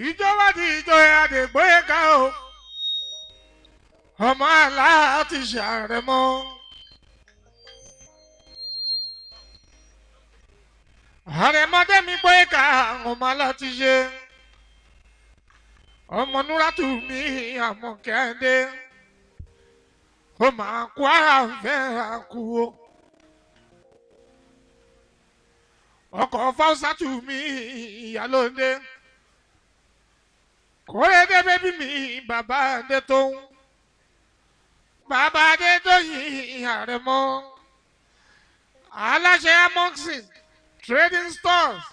ìjọba ti ìjọ àdègbò ẹ̀ka o ọmọ aláàtì ṣàrẹ̀mọ́ àrẹ̀mọ́dé mi gbọ́ ẹ̀ka ọmọ aláàtì ṣe ọmọ núrátù mi àmọ̀kẹ́ndé ọmọ àkúrà fẹ́ àkú o ọkọ̀ fáwọ́sátù mi ìyálóńdé. Kóyédé bébí mi bàbá adé tó ń bàbá adé tó yin àrẹ̀mọ aláṣẹ amoxin trading stores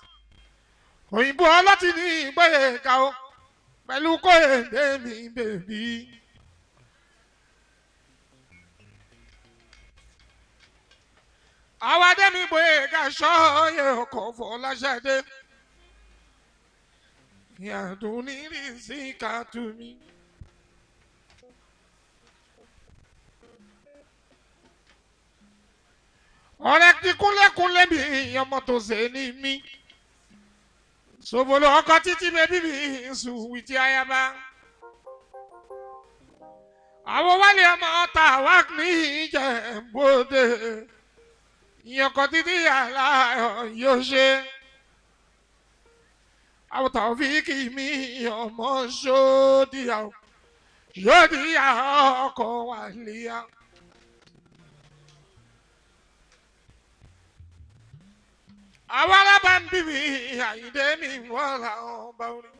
òyìnbó ọlọ́tí ní ìgbóyè ká o pẹ̀lú kóyédé mi bèbí. àwọn adé mi gbóyè ká ṣọ́ọ̀yẹ ọkọ̀ fọláṣadé. Yaduni rizika to me. Ọ̀rẹ́ ti kúnlẹ̀kúnlẹ̀ bí ọmọ tó ṣe ní mí. Sobolo ọkọ títí bẹ́bí mi sùn wìtí ayaba. Àwọn wálé ọmọ ọ̀tá wá ní Ìjẹ̀bú-Òde. Ìyọkọ̀ títí yàrá yóò ṣe. Àwọn Tàòfíìkì mi ọmọ ṣódìyà ṣódìyà ọkọ̀ wà líyà. Àwọn alábàámbí mi Àyìndé mi wọ́n làwọn bá rí.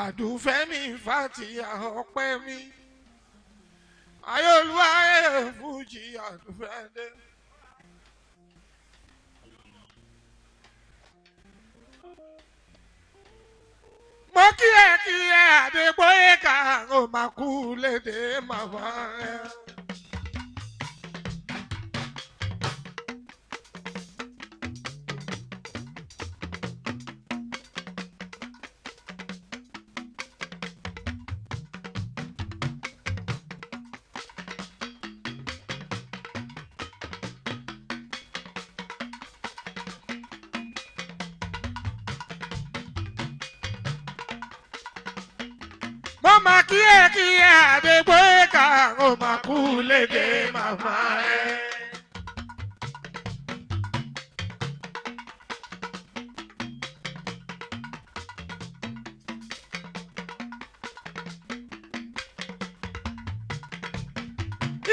Àdùfẹ́ mi Fàtíyà ọpẹ́ mi. Ayọ̀lúwa fújì àdúfẹ́dé. Mo kí ẹ Adégbóyè ká ó máa kú lédè màmá ẹ. Mama kíyè Adégbóyè ká ó máa kú lédè màmá ẹ.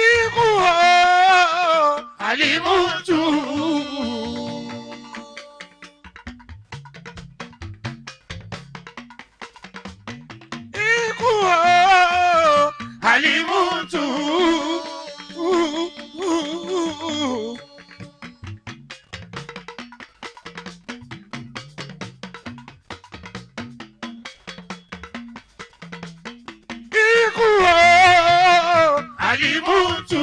Ikú o Àlímútù. Àlímútù. Ikú o Àlímútù.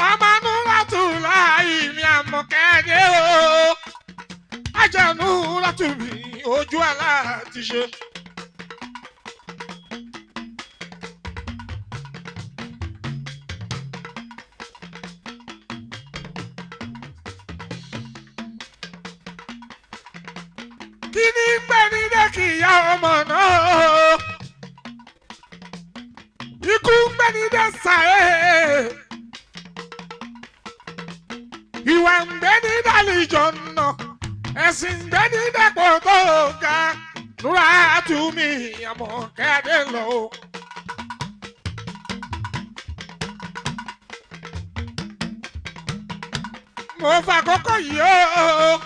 Ọmọ Núrátù láì mi Àmọ̀kẹ́ndé o. Ajanu látùmí ojú aláàtì ṣe. Kí ni gbẹ̀mí dẹ́kì ìyá ọmọ náà? Ikú gbẹ̀mí dẹ́ sàré. Ìwà ń gbẹ̀mí dálìjọ náà. Ẹ̀sìn gbẹ́ni dẹ́pọ̀ tó ga Núrátù mi Àmọ̀kẹ́ndé lọ. Mo fàkókò yìí ó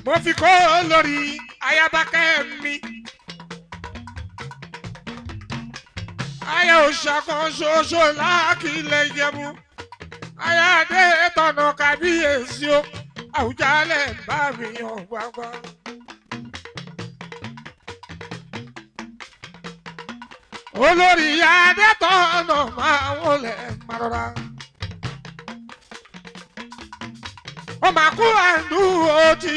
mo fi kó lórí ayabakẹ́ mi. Aya òṣàkan ṣoṣo lákìlẹ̀ Ìjẹ̀bú. Aya dé tọ̀nà kábíyèsí o. Àwùjalẹ̀ bá mi hàn gbangba. Olórí Adétọ̀nà máa wọlé marọra. Ó máa kú àndúrótì.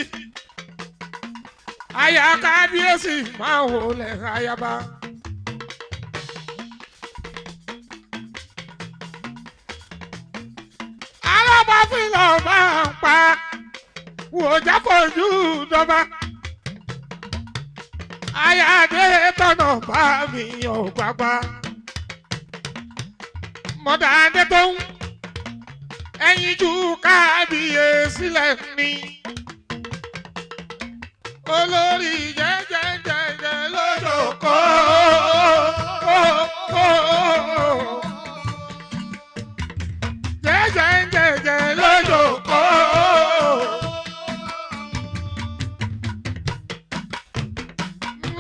Aya kábíyèsí máa wọlé ayaba. fi lọ máa ń pa wò jáfojú dọ́ba. Ayáde tọ̀nà bá mi ọ̀gbàgbà. Mọ̀dà adé tó ń ẹyin ju kábíyèsí lẹ́ni. Olórí jẹ́jẹ́jẹ́jẹ́ lójókòó. Jẹ́jẹ́jẹ́jẹ́ lójókòó.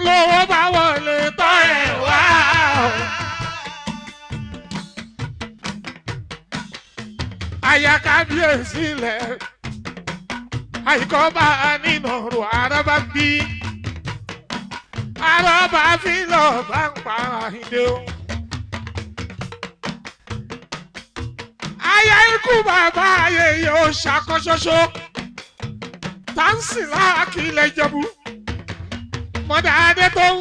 Lówó bá wọlé tọ́ ẹ̀ wá. Aya kábíyèsí lẹ̀. Àìkọ́ bá a nínú ọ̀rọ̀ àràbà bí. Àràbà fi lọ bá ń pa àhìndé o. Aya ikú bàbá ayẹyẹ ó ṣàkóṣoṣo. Táǹsì láàkì ilẹ̀ Ìjẹ̀bú. Mọ̀dà adé tó ń.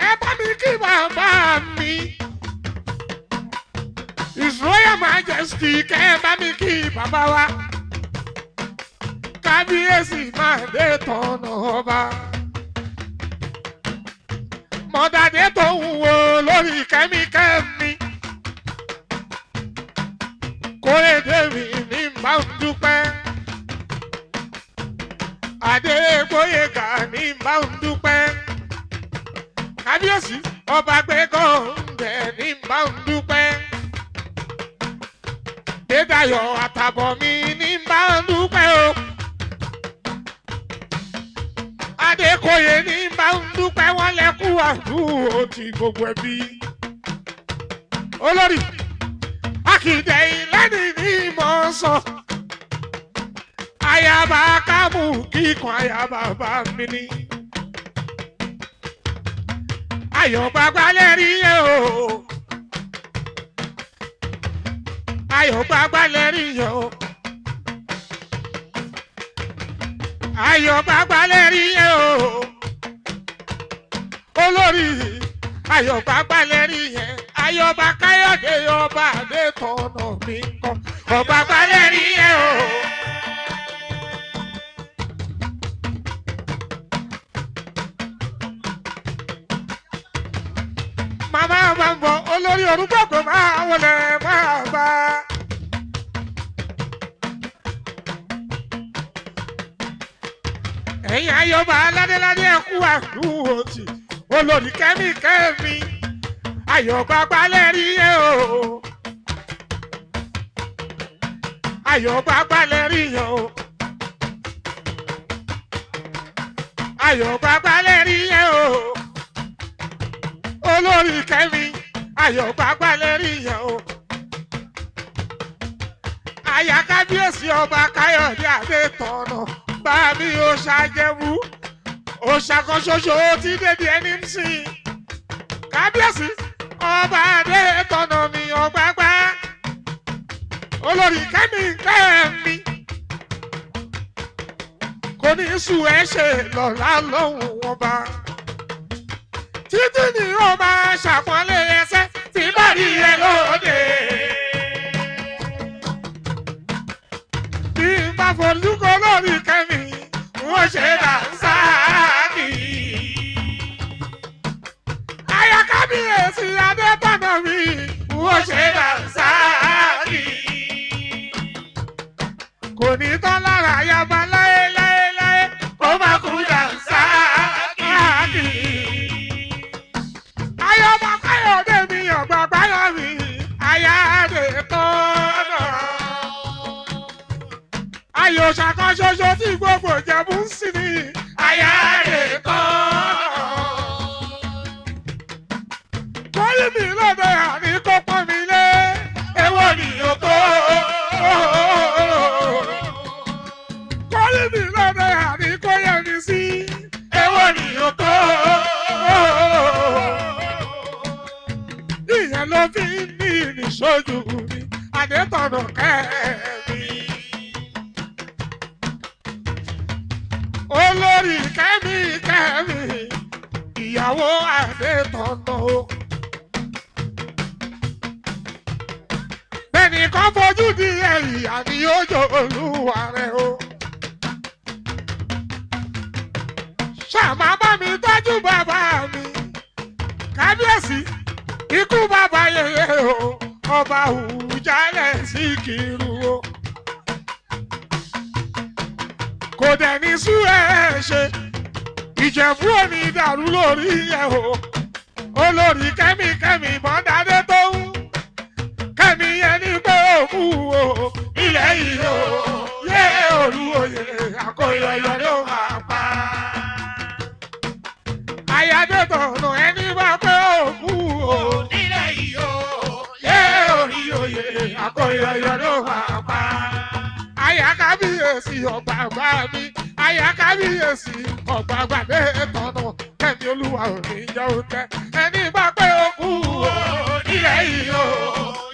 Ẹ bá mi kí bàbá mi. His Royal Majesty kẹ́ ẹ bá mi kí bàbá wa. Kábíyèsí máa dé tọ̀nà ọba. Mọ̀dà adé tó ń wo lórí kẹ́míkẹ́mí. Kórédé mi ní bá ń dúpẹ́. Adégbóyèga ní bá ń dúpẹ́. Kábíyèsí ọba gbẹ́gàn ǹdẹ̀ ní bá ń dúpẹ́. Dédayọ̀ àtàbọ̀ mi ní bá ń dúpẹ́ o. Adékòyè ní bá ń dúpẹ́ wọ́n lẹ́kú àdúró ti gbogbo ẹbí. Olórí Akíndé ìlẹ́ni ní mọ̀ sọ. Ayaba kámú kíkan ayaba bá mi ní. Ayọ̀ gbàgbà lẹ́rí yẹn o. Ayọ̀ gbàgbà lẹ́rí yẹn o. Ayọ̀ gbàgbà lẹ́rí yẹn o. Olórí ayọ̀ gbàgbà lẹ́rí yẹn. Ayọ̀bá Káyọ̀dé ọba adé tọ̀nà mi kọ́. Ọba gbàgbà lẹ́rí yẹn o. Màmá máa ń bọ̀ olórí orúkọ kò máa wọlé máa bá. Ẹ̀yin Ayọ̀bá aládéládé ẹ̀kú àdúró tì olórí kẹ́míkẹ́mí. Ayọ̀bá gbalẹ̀ rí yẹn o. Ayọ̀bá gbalẹ̀ rí yẹn o. Ayọ̀bá gbalẹ̀ rí yẹn o. Olórí kẹ́mi Ayọ̀bá gbalẹ̀ rí yẹn o. Aya kábíyèsí ọba Káyọ̀dé adé tọ̀nà bá mi ó ṣàjẹ̀bú. Ó ṣàkóṣoṣo tí dédé ẹni ń sìn. Kábíyèsí ọba adé tọ̀nà mi ọgbàgbà. Olórí kẹ́mi kẹ́mi. Kò ní sùn ẹ́ ṣe lọ́la lọ́hùn ọba. Títí ni ó máa ṣàpọ́nlé ẹsẹ̀ tí bá rí ẹ lóde. Bí n bá folúkọ lórí kẹ́mi, wọ́n ṣe dànsáàkì. Aya kábíyèsí adé tọ̀nà mi, wọ́n ṣe dànsáàkì. Kò ní tán lára ayaba láéláéláé, kó má kú dànsáàkì. Ayọ̀bá Káyọ̀dé mi ọ̀gbàgbà yọ mi, aya adé tọ̀nà. Ayọ̀ ṣàkóṣoṣo tí gbogbo Ìjẹ̀bú ń sìn ní, aya adé tọ̀nà. Kọ́lí mi lóde àní kó pọ́n mi lé, èwo ni òkó. Kọ́lí mi lóde àní kó yẹ mi sí, èwo ni òkó. Ìyẹn ló fi ń ní ìrìnsójú mi, adé tọ̀nà kẹ́mi. Olórí kẹ́mi kẹ́mi, ìyàwó adé tọ̀nà o. Bẹ́ẹ̀ni kan fojú di ẹ̀yìn àní ojú olúwa rẹ̀ o. ṣàmà bá mi tọ́jú bàbá mi kábíyèsí ikú bàbá yèyé o ọba Awùjalẹ̀ Síkírù o. kò dẹ̀ ní sú ẹ̀ ṣe Ìjẹ̀bú òní dàrú lórí ẹ̀ o olórí kẹ́míkẹ́mí mọ́dádé tó ń kẹ́mi ẹni pé òkú o ilẹ̀ yìí o yé Olúoyè Akóyọyọ ló máa pa. Ayáde tọ̀nà ẹni bá pé òkú o ilẹ̀ yìí o yé Olúoyè Akóyọyọ ló máa pa. Aya kábíyèsí ọ̀gbàgbà mi aya kábíyèsí ọ̀gbàgbà dé tọ̀nà kẹ́mi Olúwa ò ní jẹ́ òtẹ́ ẹni bá pé òkú o ilẹ̀ yìí o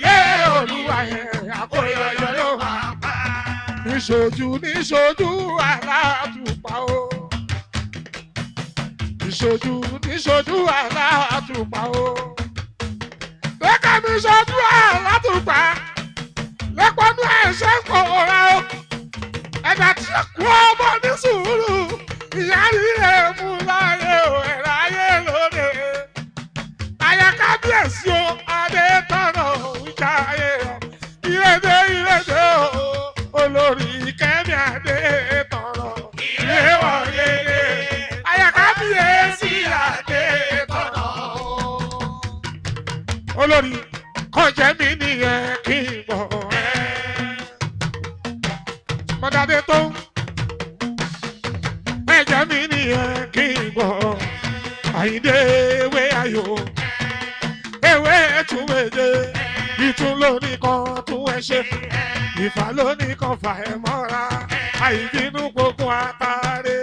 yé Olúoyè Akóyọyọ ló máa pa. Níṣojú alátùpà o níṣojú alátùpà o lẹ́kẹ̀ mi ṣojú alátùpà lẹ́pọ̀nú ẹ̀ṣẹ̀ kọ̀ọ̀ra o ẹ̀dá tí kú ọmọ ní sùúrù ìyá rírẹ̀ mú láyé o ẹ̀rọ ayé lóde aya kábíyèsí o adé tọ̀nà ìjà ayé o ìrèdè o olórí kẹ́mi adé tọ̀nà ìrèwọ̀lé aya kábíyèsí adé tọ̀nà olórí kọjá mi nìyẹn kí n bọ̀ mọ́dádé tó ẹ̀jẹ̀ mi nìyẹn kí n bọ̀ Àyìndé ewé ayò ewé tún méje ìtún lónìí kan tún ẹ ṣe ìfà lónìí kan fà ẹ mọ́ra àìbínú gbogbo àtàrẹ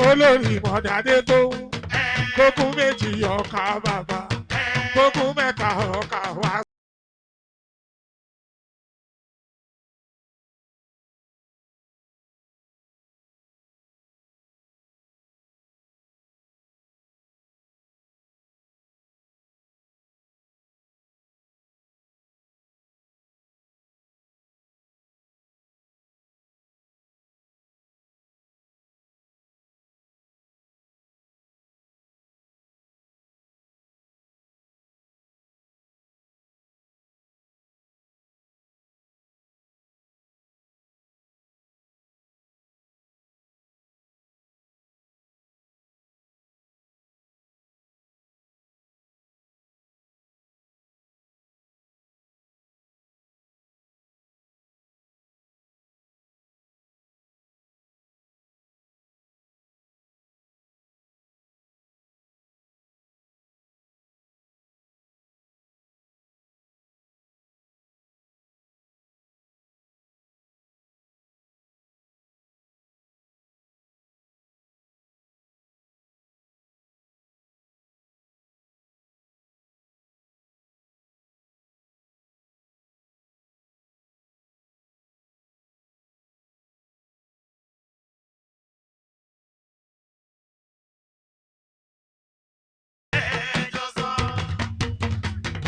olórí mọ́dádé tó kókún méjì ọkà bàbá kókún mẹ́ta ọkà wá.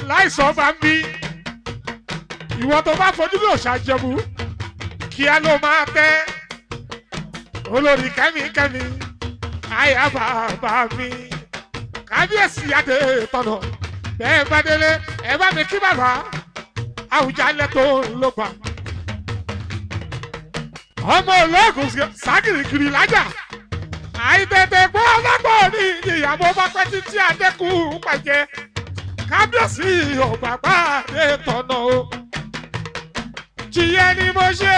láìsọ bá ń bí ìwọ tó bá fojú lò ṣàjẹmú kíá ló máa tẹ olórí kẹ́míkẹ́mí àyà bàbá mi kábíyèsí adé tọ̀nà bẹ́ẹ̀ bá délé ẹ bá mi kí bàbá Àwùjalẹ̀ tó ló gbà ọmọ ológun ságìrìgìrì lájà àìtètè gbọ́ ọlọ́gbọ́n ní ìyàwó bá pẹ́ títí adẹ́kù pàjẹ́ kábíyèsí ọ̀gbàgbà adé tọ̀nà o tìyẹ ni mo ṣe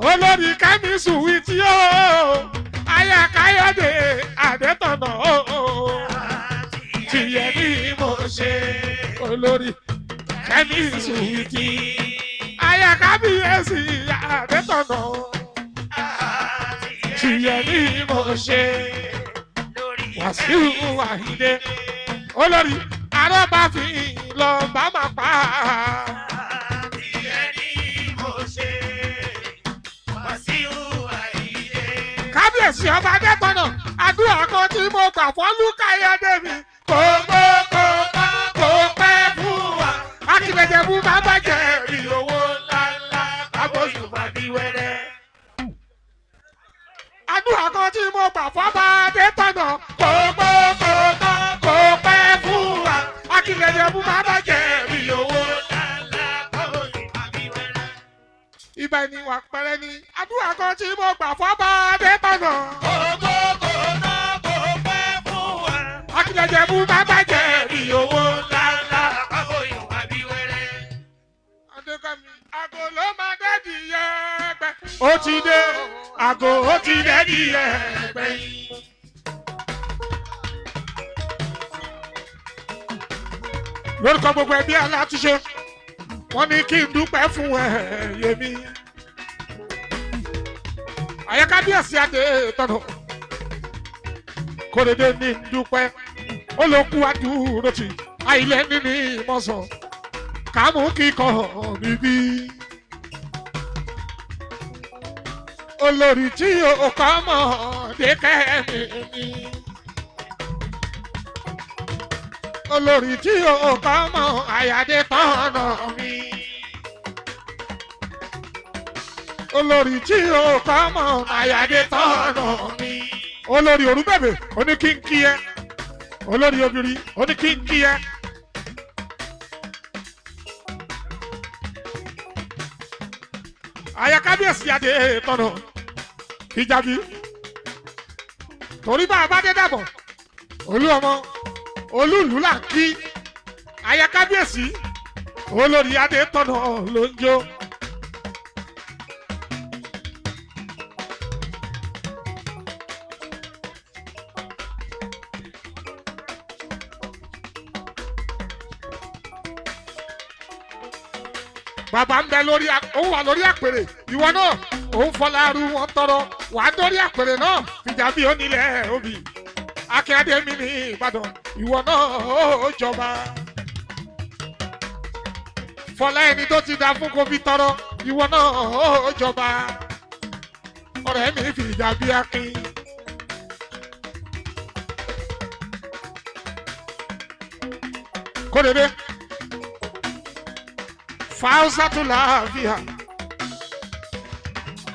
olórí kẹ́mi sùwìtì o aya Káyọ̀dé adé tọ̀nà o tìyẹ ni mo ṣe olórí kẹ́mi sùwìtì aya kábíyèsí adé tọ̀nà o tìyẹ ni mo ṣe Wàsíù Àyìndé olórí arọ́bàfin lọ bá máa pa tìyẹ ni mo ṣe Wàsíù Àyìndé. kábíyèsí ọba Adétọ̀nà àdúrà kan tí mo gbà fọ́lú Káyọ̀dé mi kò pẹ́ fún wa. akíndéjẹ Akíndéjẹ̀bú má bàjẹ́ rí owó ńláńlá kábọ̀sùn fàbí wẹ́rẹ́. Àdúrà kan tí mo gbà fọ́ba Adétọ̀nà kò gbó kò tán kò pẹ́ fún wa. Akíndéjẹ̀bú má bàjẹ́ rí owó ńláńlá kábọ̀sùn fàbí wẹ́rẹ́. Ibà ni wà pẹ́rẹ́ ni àdúrà kan tí mo gbà fọ́ba Adétọ̀nà kò gbó kò tán kò pẹ́ fún wa. Akíndéjẹ̀bú má bàjẹ́ rí owó ńláńlá kábọ̀sùn fàbí wẹ́rẹ́. Adékànmí àgò ló máa dẹ́dì yẹ ẹgbẹ́. Ó ti dé àgò ó ti dẹ́dì yẹ ẹgbẹ́ yìí. Lórúkọ gbogbo ẹbí alátúnṣe wọ́n ní kí n dúpẹ́ fún Yẹmí. Àyàkábíyèsí Adétọ̀nà Kòrédé ní dúpẹ́ ó ló kú àdúró tì àìlẹ́ níní ìmọ̀sán kàmú kíkọ́ bíbí. Olórí tí o kọ́ mọ̀ dékẹ́mi ni. Olórí tí o kọ́ mọ̀ Adétọ̀nà mi. Olórí tí o kọ́ mọ̀ Adétọ̀nà mi. Olórí Orúbẹ̀bẹ̀ oníkíńkí ẹ. Olórí obìnrin oníkíńkí ẹ. Àyàkábíyèsí Adétọ̀nà Ìjàbí torí bá a bá dé dàbọ̀ olú ọmọ olúùlú là ń kí Àyàkábíyèsí olórí Adétọ̀nà ló ń jó. Bàbá ń bẹ lórí òun wà lórí àpèrè ìwọ náà òun fọláru wọn tọrọ wà á dórí àpèrè náà Ìjàbí onílẹ̀ òbí Akíndé mi ní Ìbàdàn ìwọ náà ó jọba. Fọlá ẹni tó ti dá fún kófí tọrọ ìwọ náà ó jọba. Ọ̀rẹ́ mi fi Ìjàbí Akin. Kòrédé Fausa tu lafiya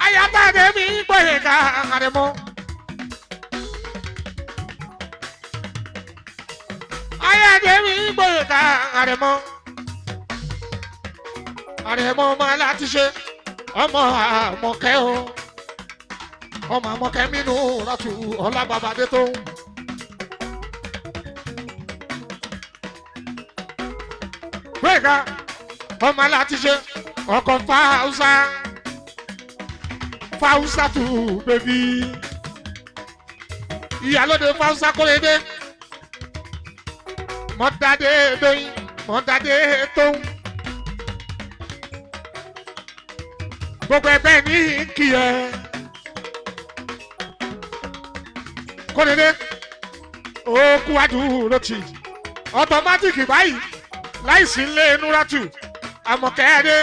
Ayabade mi gbóyèga Àrẹ̀mọ Ayabade mi gbóyèga Àrẹ̀mọ Àrẹ̀mọ ọmọ Alátìṣe ọmọ Àmọ̀kẹ́ o ọmọ Àmọ̀kẹ́ mínú rọ̀tù ọlá babadé tó gbóyèga ọmọ Alátìṣe ọkọ Fausa tu bèbí ìyálóde Fausa Kòrédé mọ̀dádé dóyin mọ̀dádé tóun gbogbo ẹgbẹ́ ní kí ẹ Kòrédé òkú àdúró tì ọtọmátìkì báyìí láìsí ńlé Núrátù Àmọ̀kẹ́ dé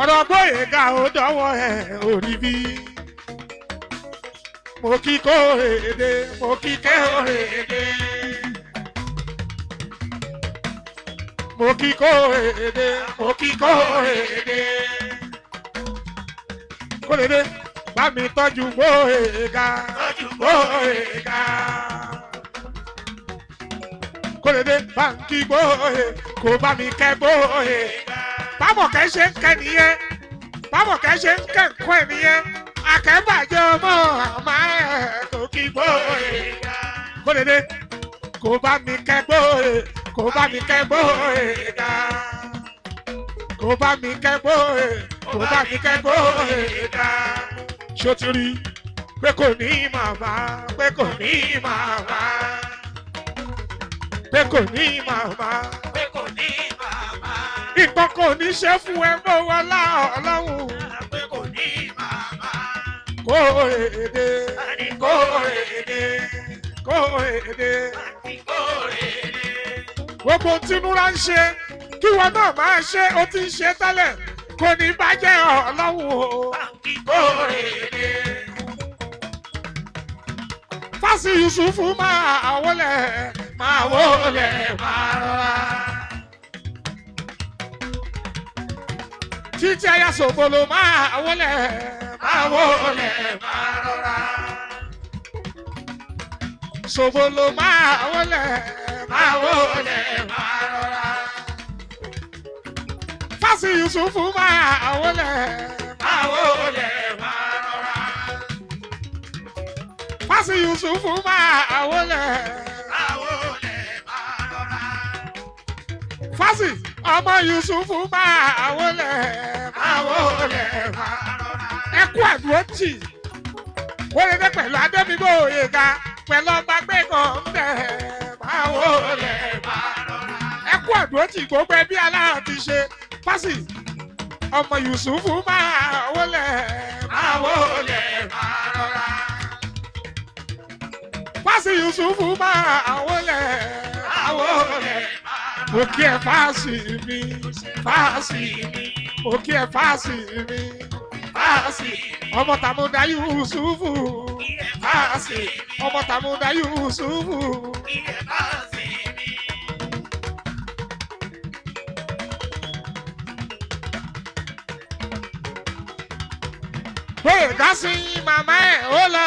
ọ̀rọ̀ Gbóyèga ó dọ́wọ́ ẹ̀ orí bí. Mo kí Kòrédé mo kí Kòrédé. Mo kí Kòrédé mo kí Kòrédé. Kòrédé bá mi tọ́jú Gbóyèga tọ́jú Gbóyèga. Kòrédé bá ń kí Gbóyè kó bá mi kẹ́ Gbóyèga. Bámọ̀kẹ́ ṣe ń kẹ́ nìyẹn Bámọ̀kẹ́ ṣe ń kẹ́ nǹkan ẹ̀ nìyẹn Akẹ́bàjẹ́ ọmọ àmọ́ ẹ̀ kò kí Gbóyèga. Kòrédé kó bá mi kẹ́ Gbóyè kó bá mi kẹ́ Gbóyèga. Kó bá mi kẹ́ Gbóyè kó bá mi kẹ́ Gbóyèga. Ṣó ti rí pé kò ní màmá pé kò ní màmá pé kò ní màmá pé kò ní màmá. Nǹkan kò ní ṣe fún ẹ bó wọlá Ọlọ́run. Pé kò ní màmá. Kòrédé. Kòrédé. Kòrédé. Kòrédé. Gbogbo tí Núrà ń ṣe kí wọn náà máa ṣe ó ti ń ṣe tẹ́lẹ̀ kò ní bàjẹ́ Ọlọ́run o. Kòrédé. Fásì Yusufu máa wọlé máa wọlé máa rọra. títí aya Sobolo máa wọlé máa wọlé máa rọra. Sobolo máa wọlé máa wọlé máa rọra. Fásì Yusufu máa wọlé máa wọlé máa rọra. Fásì Yusufu máa wọlé máa wọlé máa rọra. Fásì ọmọ Yusufu máa wọlé máa wọlé máa rọra. Ẹ kú àdúró tì wọ́n lè dé pẹ̀lú Adébígbóyèga pẹ̀lú ọba gbẹ̀gàn ń bẹ̀ máa wọlé máa rọra. Ẹ kú àdúró tì gbogbo ẹbí aláàrọ̀ ti ṣe Fásì ọmọ Yusufu máa wọlé máa wọlé máa rọra. Fásì Yusufu máa wọlé máa wọlé. Mo kí ẹ Fásì mi, Fásì mi, mo kí ẹ Fásì mi, Fásì mi. Ọmọ Tàmúdà Yusufu, Fásì mi. Ọmọ Tàmúdà Yusufu, Fásì mi. Bóyá ká sí màmá ẹ̀ ó lọ.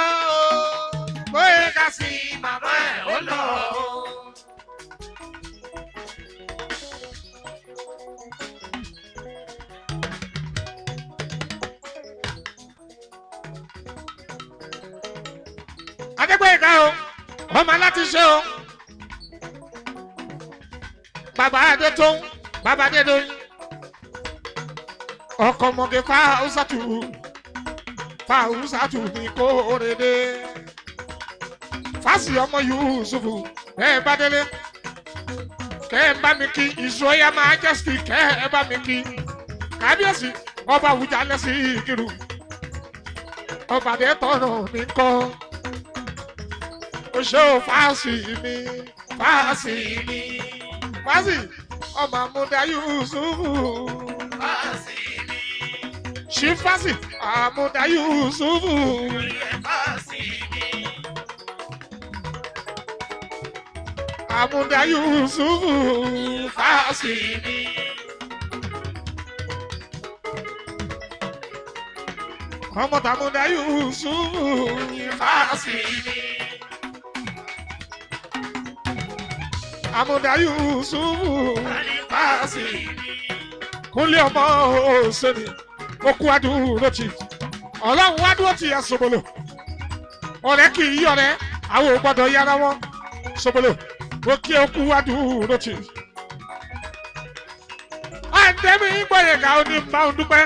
Bóyá ká sí màmá ẹ̀ ó lọ. Adégbóyèga o, ọmọ láti ṣe o. Bàbá Adétóun, bàbá Adédọ́yìn. Ọkọ mọ̀gẹ́ Fáwùsàtù ní Kórèdé. Fásì ọmọ Yusufu ẹ bá délé. Kẹ́ ẹ bá mi kí His Royal Majesty kẹ́ ẹ bá mi kí. Kábíyèsí ọba Awùjalẹ̀ Síkírù. Ọba Adétọ́nà ní kọ́. Oṣó Fásì mi, Fásì mi. Fásì ọmọ Àmúdá Yusufu. Fásì mi. Ṣí Fásì Àmúdá Yusufu. Fásì mi. Àmúdá Yusufu. Fásì mi. Ọmọ Tàmúdá Yusufu. Fásì mi. Àmúdá Yusufu. Fásì mi. Kúnlé ọmọ òsèlè okú adúró ti Ọlọ́run wá dúró ti Sobolo ọ̀rẹ́ kì í yọ̀rẹ́ àwọn ò gbọ́dọ̀ yára wọn Sobolo ó kí okú adúró ti. Adébígbóyèga ó ní bá ń dúpẹ́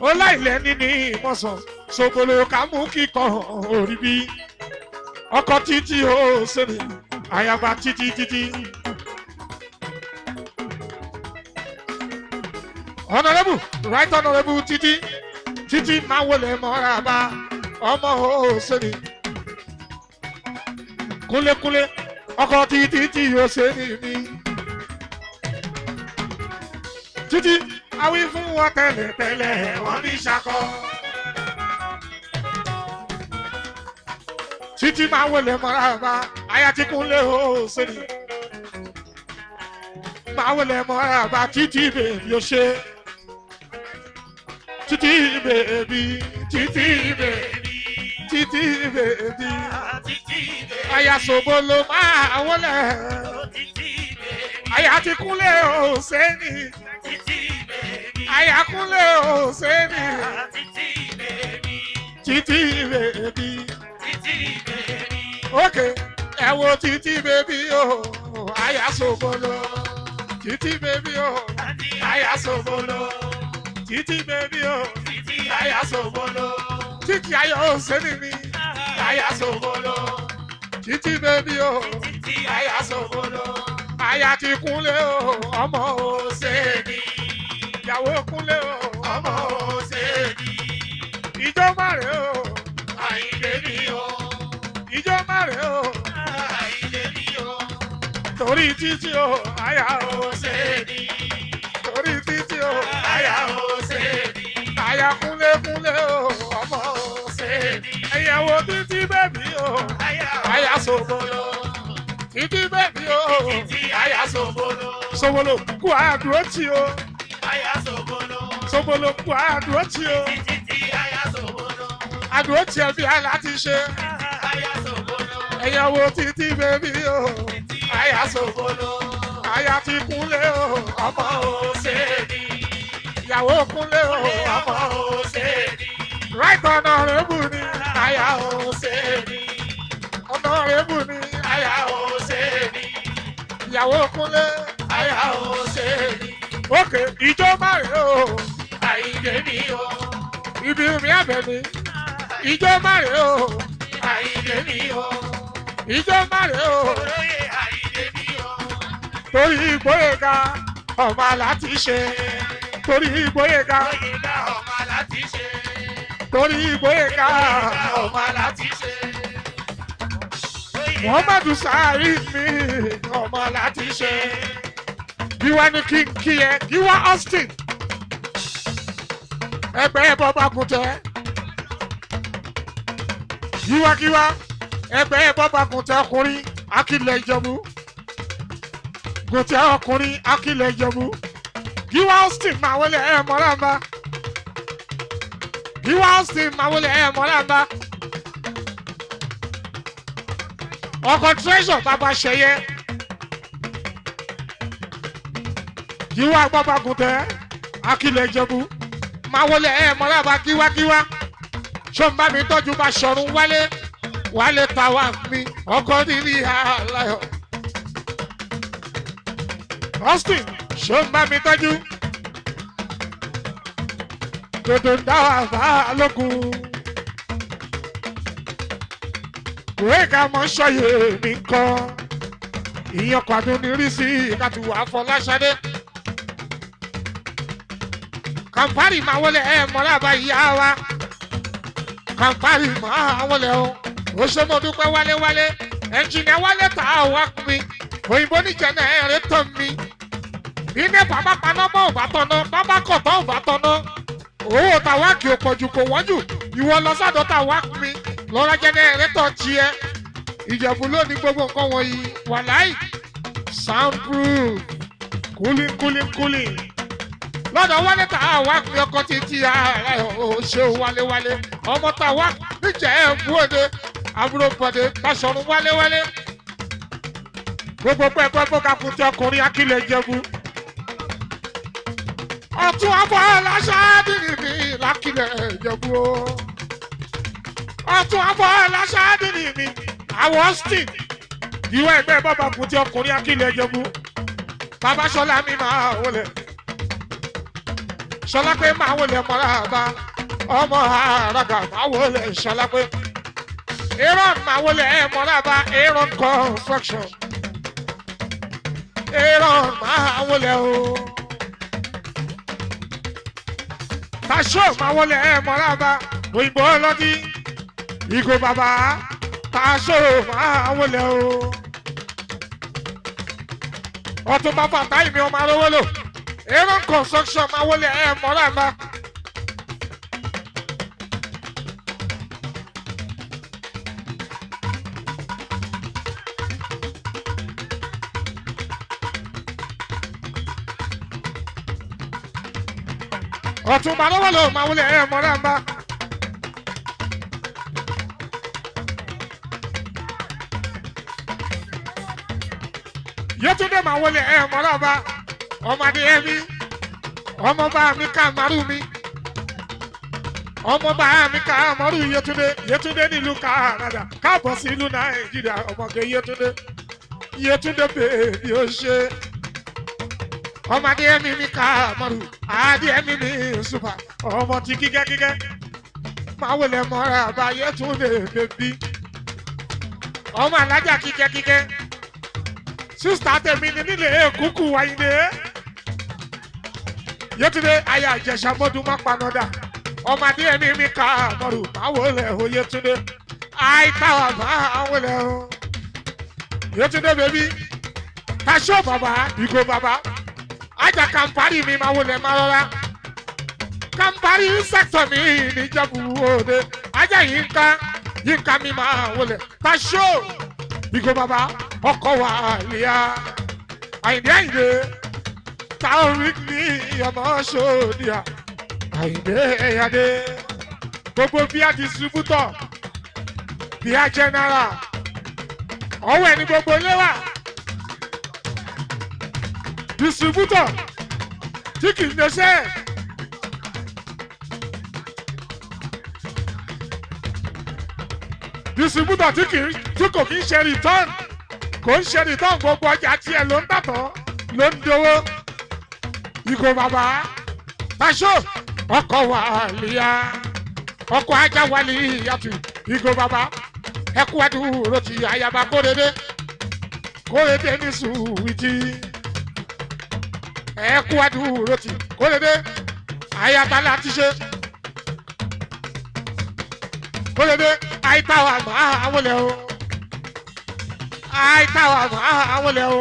ó láìlẹ́ níní ìmọ̀sán Sobolo ká mú kíkọ́ orí bí ọkọ̀ títí ó sẹ́ni àyàgbá títí. Honorable, right honorable Titi máa wọlé mọ́ra bá ọmọ òsèlè. Kúnlékúnlé ọkọ Titi òsèlè mi. Titi awí fún wọn tẹ́lẹ̀tẹ́lẹ̀ wọ́n ní ṣakọ. Titi máa wọlé mọ́ra bá aya tí Kúnlé òsèlè. Máa wọlé mọ́ra bá Titi bèbí ó ṣe. Titi baby, Titi baby, Titi baby, aya Sobolo máa wọlé, aya ti Kúnlé Òsèní, aya Kúnlé Òsèní, Titi baby, okay, ẹ wo Titi baby o, aya Sobolo, Titi baby o, aya Sobolo. Titi baby oh, Titi aya Sobolo. Titi aya Òsèní mi, aya Sobolo. Titi baby oh, Titi aya Sobolo. Aya ti Kúnlé oh, ọmọ Òsèní. Ìyàwó Kúnlé oh, ọmọ Òsèní. Ìjọ mare oh, Àyìndé mi oh. Ìjọ mare oh, Àyìndé mi oh. Torí Titi oh, aya Òsèní. Torí Titi oh, aya Òsèní. Aya Kúnlé oh, ọmọ Òsèní. Ìyàwó Titi baby oh, aya Sobolo. Titi baby oh, Titi aya Sobolo. Sobolo kú àdúró tí o. Aya Sobolo. Sobolo kú àdúró tí o. Àdúró tí ẹ bí aláti ṣe. Ẹ̀yàwó títí bèbí o. Aya Sobolo. Aya ti Kúnlé o. Ọmọ Òṣèdì. Ìyàwó Kúnlé o. Ọmọ Òṣèdì. Right honorable ni Aya Òṣèdì. Honorable ni Aya Òṣèdì. Ìyàwó Kúnlé. Aya Òṣèdì. Okay, ìjọ márùn o. Àyìndé mi o. Ibi mi àbẹ̀mí. Ìjọ márùn o. Àyìndé mi o. Ìjọ márùn o. Olóyè Àyìndé mi o. Torí Ìgbóyèga ọmọ láti ṣe. Torí Ìgbóyèga ọmọ láti ṣe. Torí Ìgbóyèga ọmọ láti ṣe. Muhammadu Saheed mi ọmọ láti ṣe. Giwa ni kí n kí ẹ, Giwa Austin. Ẹgbẹ́ bọ́bá kùtẹ́. Giwa ẹgbẹ́ bọ́bá kùtẹ́ ọkùnrin Akílẹ̀ Ìjẹ̀bú. Kùtẹ́ ọkùnrin Akílẹ̀ Ìjẹ̀bú. Giwa Austin máa wọlé ẹ̀ mọ́ràmbá. Giwa Austin máa wọlé ẹ̀ mọ́ràmbá. Ọkọ̀ treasure bàbá ṣẹyẹ. Giwa bàbá kùtẹ́ Akílẹ̀ Ìjẹ̀bú. Máa wọlé ẹ̀ mọ́ràmbá Giwa. Ṣọ́nbà mi tọ́jú bá ṣọ̀run wálé tàwa mi ọkọ̀ nílí aláyọ̀. Austin ṣọ́nbà mi tọ́jú. Dòdò ń dá wà bá lókun. Ìwé ìka mọ́ ṣọ́yè mi kan. Ìyẹn kwàdún ní rí sí ìkàtúwà Fọláṣadé. Kàmpárì máa wọlé ẹ̀ mọ́ràmbá ìyá wa. Kàmpárì máa wọlé o. Ó ṣe mo dúpẹ́ wálé. Ẹnjìnìá wálé tà á wá mi. Òyìnbó níjẹ̀nà ẹ̀rẹ́ tán mi. Bí ní bàbá paná mọ́ ò bá tọ́nà, bàbá kọ̀ tán ò bá tọ́nà. Owó tàwáàkì ò pọ̀jù kò wọ́n jù. Ìwọ lọ sádọ̀ tàwá mi. Lọ́ra jẹ́nà ẹ̀rẹ́ tán tiẹ̀. Ìjẹ̀bú ló ní gbogbo nǹkan wọ̀nyí. Wàláì. Soundproof. Cooling. Lọ́dọ̀ wálé tà á wá mi ọkọ̀ títí ara ò ṣe wálé. Ọmọ tàwá níjẹ̀ ẹ̀ bú òde. Àbúrò bọ̀dé Báṣọ̀run wálé. Gbogbo pẹ́ẹ́pẹ́ bọ́ka fún ti ọkùnrin Akílẹ̀ Ìjẹ̀bú. Ọ̀tún abọ́ aláṣáádìrì mi l'Akílẹ̀ Ìjẹ̀bú o. Ọ̀tún abọ́ aláṣáádìrì mi àwọ̀ Austin. Ìwé ẹgbẹ́ bọ́ba fún ti ọkùnrin Akílẹ̀ Ìjẹ̀bú. Bàbá Ṣọlá mi máa wọlé. Ṣọlá pé máa wọlé mọ́ra ọmọ àràgà máa wọlé Ṣọlá pé. Aaron máa wọlé mọ́ra Aaron construction. Aaron máa wọlé o. Tasho máa wọlé mọ́ra òyìnbó ọlọ́dí. Ìgò bàbá Tasho máa wọlé o. Ọtún bàbá táyì mi ọmọ arówó lò. Aaron construction máa wọlé mọ́ra. Ọ̀tún balọ́wọ́ ló máa wọlé mọ́ràmbá. Yétúndé máa wọlé mọ́ràmbá. Ọmọdé ẹbí. Ọmọba mi ká màrú mi. Ọmọba mi ká màrú Yétúndé nílùú Canada. Káàbọ̀ sí ìlú Nàìjíríà ọmọge Yétúndé bèbí ó ṣe. Ọmọdé ẹ̀mí mi ká màrú. Adé ẹ̀mí mi super. Ọmọ ti kíkẹ́. Máa wọlé mọ́ràmbá Yétúndé bèbí. Ọmọ alájà kíkẹ́. Sísítà tèmi ní nílé kúkú wáyé. Yétúndé ayé àjẹsà mọ́dún má panọ́dà. Ọmọdé ẹ̀mí mi ká mọ́rù máa wọlé o Yétúndé. Àìtáwà máa wọlé o. Yétúndé bèbí. Tasho bàbá, Ìgò bàbá. Ajá Kàmpárì mi máa wọlé máa rọra. Kàmpárì sẹ́kítọ̀ mi níjẹ̀bú òde. Ajá Yínká mi máa wọlé. Tasho Ìgò bàbá ọkọ̀ wà lẹ́yà. Àyìndé. Táwọn ní ọmọ ṣòdìyà. Àyìndé Ẹ̀yàdé gbogbo bíà distributor bíà general ọwọ́ ẹni gbogbo léwà distributor tí kì í ṣe distributor tí kò kí ń ṣe return kò ń ṣe return gbogbo ọjà tiẹ̀ ló ń tàtọ́ ló ń dowó Ìgò bàbá Basho ọkọ̀ wàlíyá ọkọ̀ ajá wàlíyàtù Ìgò bàbá ẹkú àdúró ti àyàbá kórèdé ní sùwìtì ẹkú àdúró ti kórèdé àyàbá láti ṣe kórèdé àìtàwà máa wọlé o àìtàwà máa wọlé o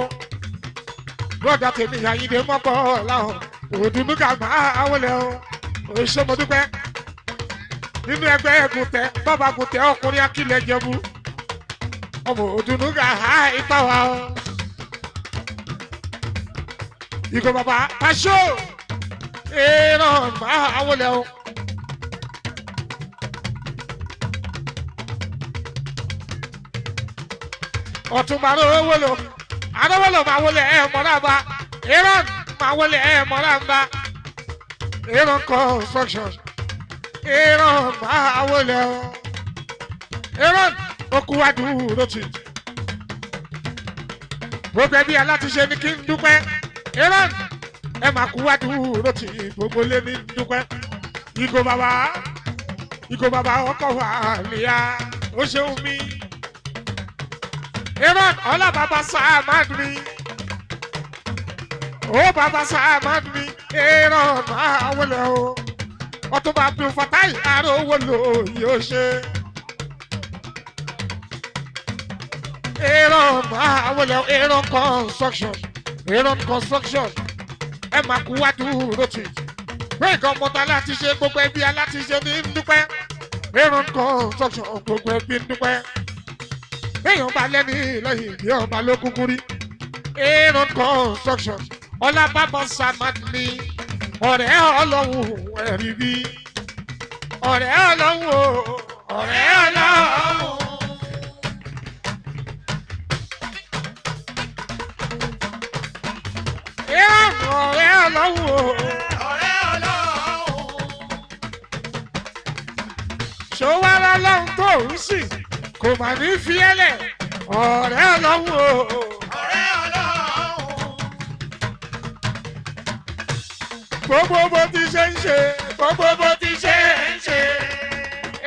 bọ́dà tèmi Àyìndé mọ́kọ́ láwọn òdùnnúgà máa wọlé o òṣèmọdúpẹ́ nínú ẹgbẹ́ ẹ̀gùntẹ́ bàbá gùntẹ́ ọkùnrin akílẹ̀ jẹ̀bú ọmọ òdùnnúgà àìtàwà o Ìgò bàbá Basho ìran máa wọlé o. Ọ̀túnba arówólò máa wọlé mọ́lába Aaron máa wọlé mọ́lába Aaron construction Aaron máa wọlé Aaron okùnwádùúró tì gbogbo ẹbí alátiṣe ní kí n dúpẹ́ Aaron ẹ máa kùnwádùúró tì gbogbo lé ní dúpẹ́ Ìgò bàbá ọkọ̀ wà níyà ó ṣeun mi. Aaron ọlá bàbá Sàmádùmí ó bàbá Sàmádùmí Aaron máa wọlé o Ọ̀túnba Abdul Fatai Arówólò yóò ṣe Aaron máa wọlé o Aaron construction ẹ máa kú wádùúró tì pé nǹkan mọ́ta láti ṣe gbogbo ẹbí alátiṣe ní dúpẹ́ Aaron construction gbogbo ẹbí ń dúpẹ́. Èèyàn bá lẹ́ni lẹ́yìn bí ọba ló kúkú rí Aaron construction ọlá bàbá Sàmádùmí ọ̀rẹ́ Ọlọ́run ẹ̀rí bí ọ̀rẹ́ Ọlọ́run o ọ̀rẹ́ Ọlọ́run. Aaron ọ̀rẹ́ Ọlọ́run o ọ̀rẹ́ Ọlọ́run. Ṣòwò Ọlọ́run tó ń sìn kò mà ní fi ẹlẹ̀ ọ̀rẹ́ Ọlọ́run o ọ̀rẹ́ Ọlọ́run. Gbogbo bó ti ṣe ń ṣe gbogbo bó ti ṣe ń ṣe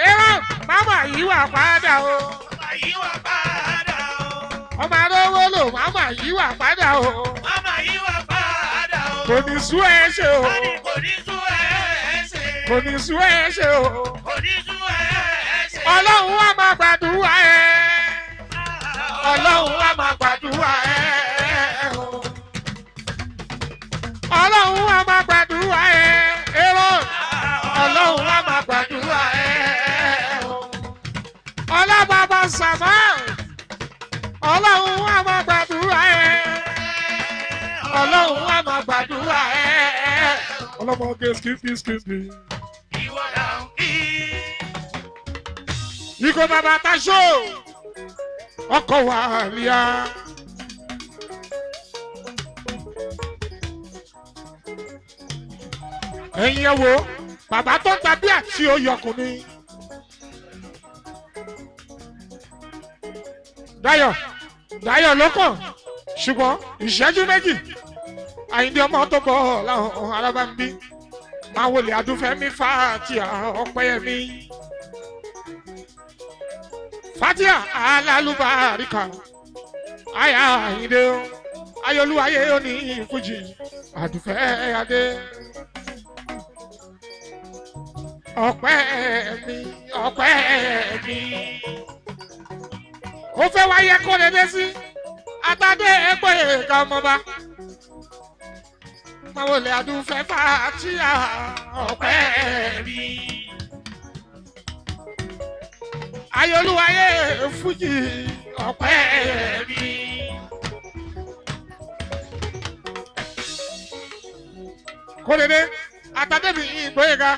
Aaron máma yíwà padà o máma yíwà padà o ọmọ Arówólò máma yíwà padà o máma yíwà padà o kò ní sú ẹ ṣe o kò ní sú ẹ ṣe kò ní sú ẹ ṣe o kò ní sú ẹ ṣe. Ọlọ́run wa máa gbàdúrà ẹ Ọlọ́run wa máa gbàdúrà ẹ Ọlọ́run wa máa gbàdúrà ẹ Aaron Ọlọ́run wa máa gbàdúrà ẹ ọlá bàbá Sàmá Ọlọ́run wa máa gbàdúrà ẹ Ọlọ́run wa máa gbàdúrà ẹ ọlọ́mọge skipi. Ìgò bàbá Basho ọkọ̀ wàlíyá ẹ̀yin ẹ wo bàbá tó tàbí àti oyọkùnrin Dayọ̀ ló kàn ṣùgbọ́n ìṣẹ́jú méjì Àyìndé ọmọ tó bọ̀ láwọn arábàmbí máa wọlé Adúfẹ́mi Fatia Ọpẹ́yẹmí Fatia alálùbáríkà àyà Àyìndé ayọ̀lúwayé òní Fújì Àdùfẹ́ Adé Ọpẹ́yẹmí ó fẹ́ wáyé kó lè dé sí Àtàdé ẹgbẹ́ ẹ̀ka ọmọba máa wọlé Adúfẹ́ Fatia Ọpẹ́yẹmí ayọ̀lúwayé Fújì Ọpẹ́yẹmí. Kódédé àtàdébì ìgbóyèga.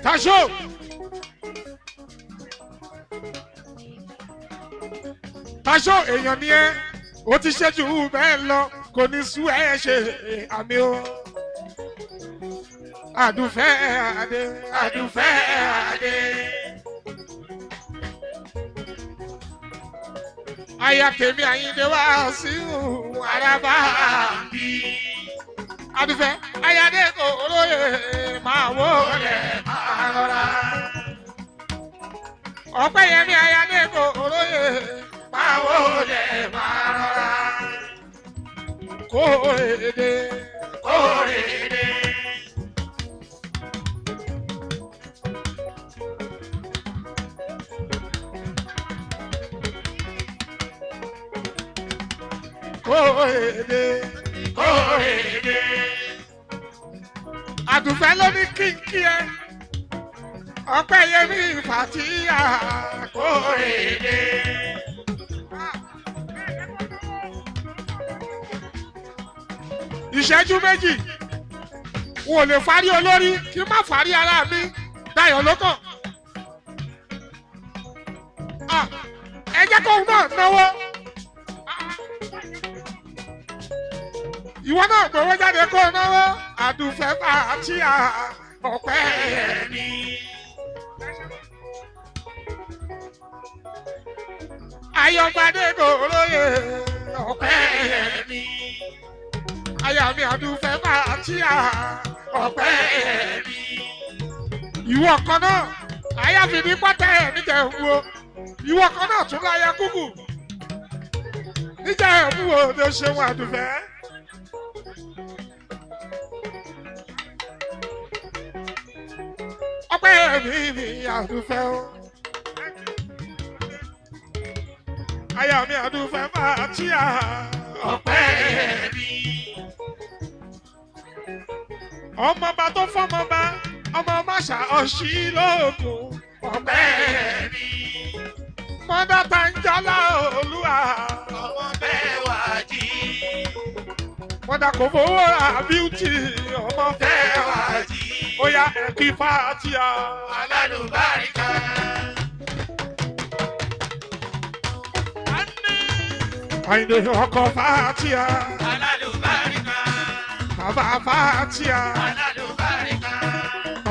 Tasho. Tasho èèyàn ni ẹ́ ó ti ṣe jù bẹ́ẹ̀ lọ kò ní sú ẹ ṣe àmì o. Àdùfẹ́ adé àdùfẹ́ adé. Aya tèmi Àyìndé wá sí Àràbà bí. Àdùfẹ́ ayáde kò olóyè máa wó lẹ̀ máa rọra. Ọpẹ́yẹmí ayáde kò olóyè máa wó lẹ̀ máa rọra. Kórèdè kórèdè. Kórèdè kórèdè. Àdùfẹ́ ló ní kíkí ẹ Ọpẹ́yẹmí Fàtíyà kórèdè. Ìṣẹ́jú méjì wọn ò lè fárí olórí kí n má fárí ara mi Dayọ̀ lókàn. Ẹ jẹ́ kóun náà náwó. Ìwọ náà gbowó jáde kó náwó. Àdùfẹ́ Fàtíyà Ọpẹ́yẹmí. Ayọ̀gbadé kò lóye Ọpẹ́yẹmí. Aya mi Àdùfẹ́ Fàtíyà Ọpẹ́yẹmí. Ìwọ kan náà aya fi ní pátá ẹ̀ níjà ẹ̀wù o. Ìwọ kan náà tún láya kúkú. Níjà ẹ̀wù o ló ṣeun Àdùfẹ́. Ọpẹ́yẹmí mi Àdùfẹ́ o. Aya mi Àdùfẹ́ Fàtíyà Ọpẹ́yẹmí. Ọmọọba tó fọmọba ọmọ máṣá ọ̀ṣì lóògùn Ọpẹ́yẹmí. Mọ́dá Tàǹjálá Olúwa ọmọ bẹ́ẹ̀ wá jí. Mọ́dá kò fowó ra bíútì ọmọ bẹ́ẹ̀ wá jí. Ó yá ẹ̀kí Fàtíyà alálùbáríkà. Àyìndé ọkọ Fàtíyà alálùbáríkà. Bàbá Fàtíyà alálùbáríkà.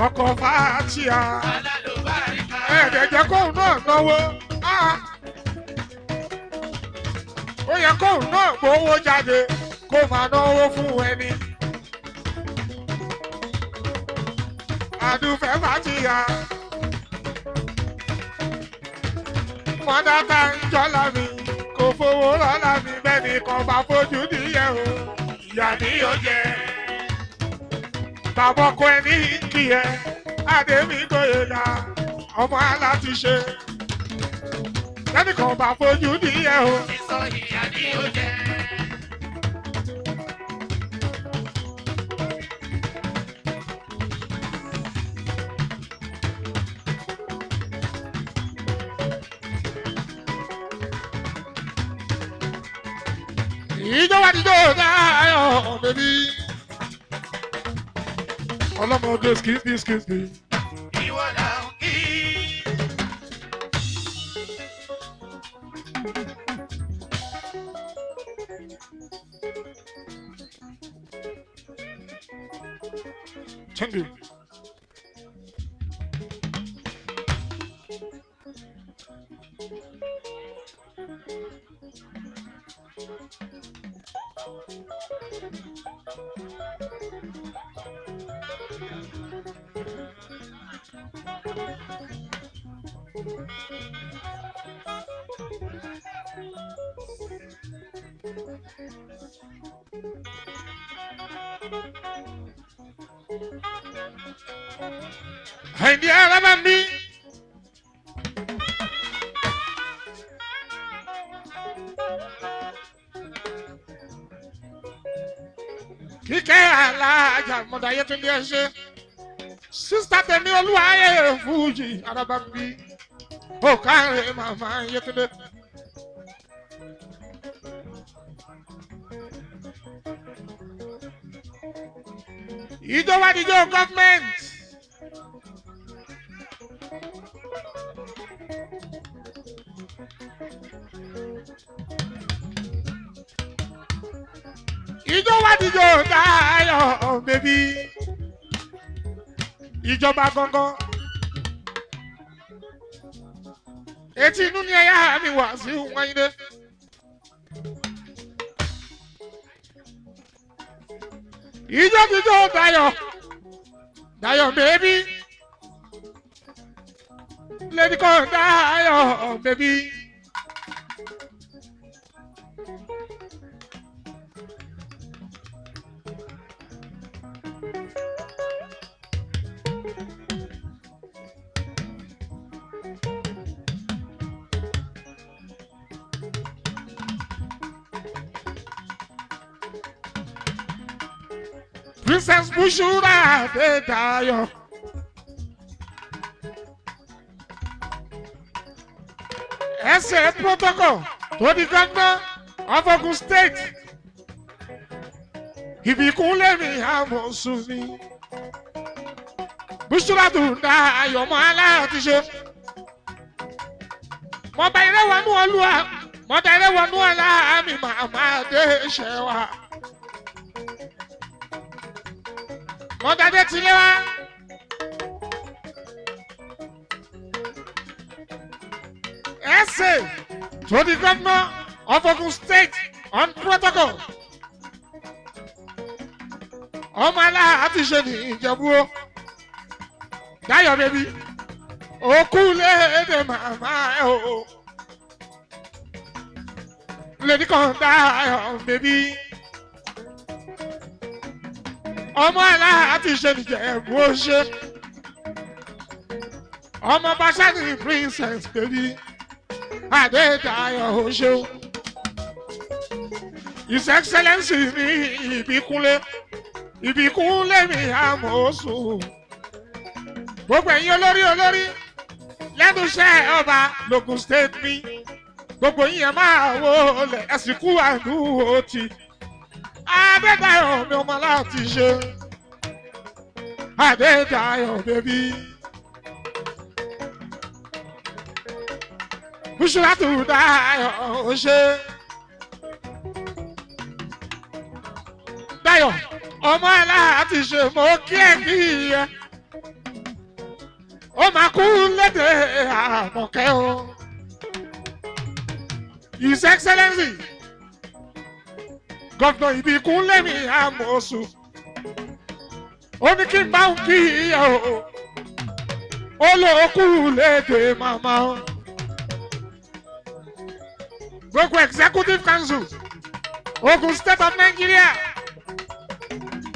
Ọkọ Fàtíyà alálùbáríkà. Ẹ̀ẹ́dẹ̀jẹ̀ kóun náà náwó. Ó yẹ kóun náà gbowó jáde kó máa náwó fún ẹni. Àdùfẹ́ Fàtíyà. Mọ́dá Tàǹjálá mi kò fowó rọ́lá mi bẹ́ẹ̀ ni kan bá fojú níyẹ̀ o. Ìyá ni yóò jẹ. Bàbá ọkọ ẹni kì ẹ Adémi Gbóyèga ọmọ alátiṣe. Bẹ́ẹ̀ ni kan bá fojú níyẹ̀ o. Sísọ ìyá ni yóò jẹ. Ìjọba dídó Dayọ̀ bèbí. Ọlọ́mọdé skipi. Ìwọ là ń kí. Thank you. Àyìndé Àràbà mi. Kíkẹ́ alájà mọ̀dà Yétúndé ẹ ṣe. Sísítà tèmi Olúwayé Fújì Àràbà mi. ó káre màmá Yétúndé. Ìjọba níjọ gọ́fmẹ̀ntì. Ìjọba níjọ Dayọ̀ bèbí. Ìjọba gangan. Etí inú ni ẹ̀yà mi wà sí Wáyídé. Ìjọ Dayọ̀ bèbí. Lady kan Dayọ̀ bèbí. Princess Bushura de Dayọ̀. Ẹsẹ̀ protocol tó di Governor of Ogun State. Ìbíkún lèmi àmọ̀sùn mi. Bushura tó Dayọ̀ mọ́ aláàtí ṣe. Mọ̀bà ilé wọnú olúwa. Mọ̀bà ilé wọnú ọ̀la àmì màmá dé ṣe wa. Mọ̀dàdé ti lé wá. Essay to the Governor of Ogun State on protocol. Ọmọ aláàtí ṣe ní Ìjẹ̀bú o. Dayọ̀ bèbí. Òkú léde màmá ẹ̀ o. Lady kan Dayọ̀ bèbí. Ọmọ aláàtí ṣe ní Ìjẹ̀bú o ṣe. Ọmọ Bashani Princess bèbí. Adédayọ̀ o ṣeun. His Excellency ní Ìbíkúnlé mi àmọ̀sùn. Gbogbo ẹ̀yin olórí lẹ́nu iṣẹ́ ọba l'Ogun State mi. Gbogbo yín ẹ máa wọlé ẹ̀sìnkú àdúró ti. Adédayọ̀ mi ọmọ láti ṣe. Adédayọ̀ bèbí. Bushura tó Dayọ̀ ṣe. Dayọ̀ ọmọ aláàtí ṣe mọ́ kí ẹ kí ẹ. Ó máa kú lédè Àmọ̀kẹ́ o. His Excellency Governor Ìbíkúnlé mi àmọ̀sùn. Ó ní kí n bá ń kí ẹ o. Ó lọ kú lédè màmá o. Gbogbo Executive Council Ogun State of Nigeria.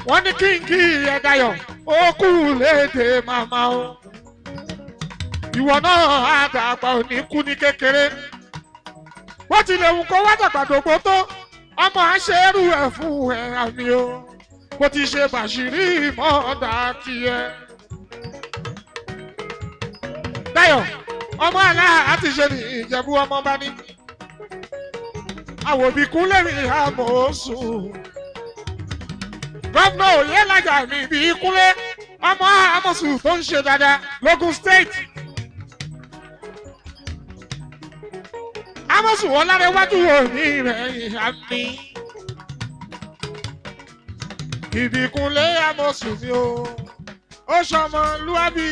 Wọ́n ní kí n kí ẹ Dayọ̀. Ó kú lédè màmá o. Ìwọ náà àdàgbà ò ní kú ní kékeré. Bó tilẹ̀ wù kó wá dàgbàdògbò tó. Ọmọ aṣẹ́rù ẹ̀ fún ẹ̀ àmì o. Bó ti ṣe Bàṣírí mọ́ọ̀dà tiẹ̀. Dayọ̀ ọmọ aláàtí ṣe ní Ìjẹ̀bú ọmọ bá ní. Àwọn Ìbíkúnlé mi àmọ̀sùn. Gómìnà Oyèlájà mi Ìbíkúnlé ọmọ àmọ̀sùn tó ń ṣe dáadáa l'Ogun State. Àmọ̀sùn wọn lára iwájú òní rẹ̀ àmì. Ìbíkúnlé àmọ̀sùn mi o. Ó ṣọmọ lúwàbí.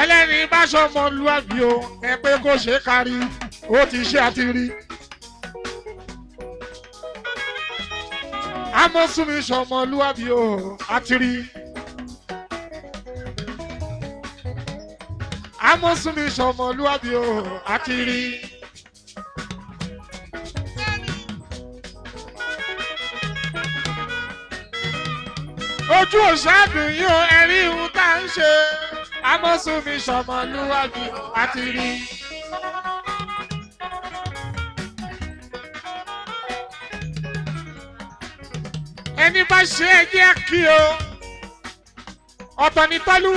Ẹlẹ́ni bá ṣọmọ lúwàbí o. Ẹ pé kó ṣe kárí. Ó ti ṣe àti rí. Àmọ̀sùn mi ṣọmọ lúwàbí o. Àti rí. Àmọ̀sùn mi ṣọmọ lúwàbí o. Àti rí. Ojú òṣàdùn yìí o. Ẹ̀rí ihun tá ń ṣe. Àmọ̀sùn mi ṣọmọ lúwàbí o. Àti rí. ẹni bá ṣe é jẹ́ kí o ọ̀tọ̀ ní tọ́lú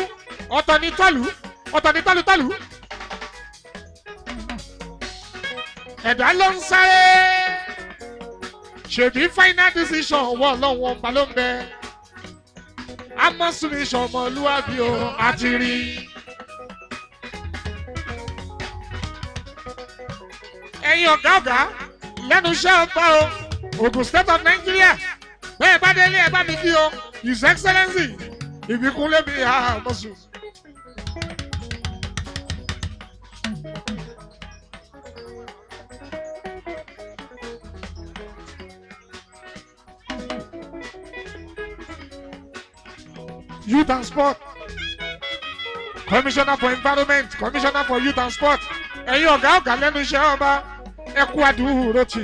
ọ̀tọ̀ ní tọ́lú ọ̀tọ̀ ní tọ́lú tọ́lú ẹ̀dá ló ń sáré ṣèbí final decision wọ lọ́wọ́ ọba ló ń bẹ amọ̀sùnmí ṣọmọlúwàbí o àti rí. ẹ̀yin ọ̀gá ọ̀gá lẹ́nu iṣẹ́ ọba o Ogun State of Nigeria bẹ́ẹ̀ bá délé ẹ̀ bá mi kí o His Excellency Ìbíkúnlé mi àmọ̀sùn. Youth and Sport, Commissioner for Environment, Commissioner for Youth and Sport. Ẹ̀yin ọ̀gá ọ̀gá lẹ́nu iṣẹ́ ọba ẹ kú àdúró tì.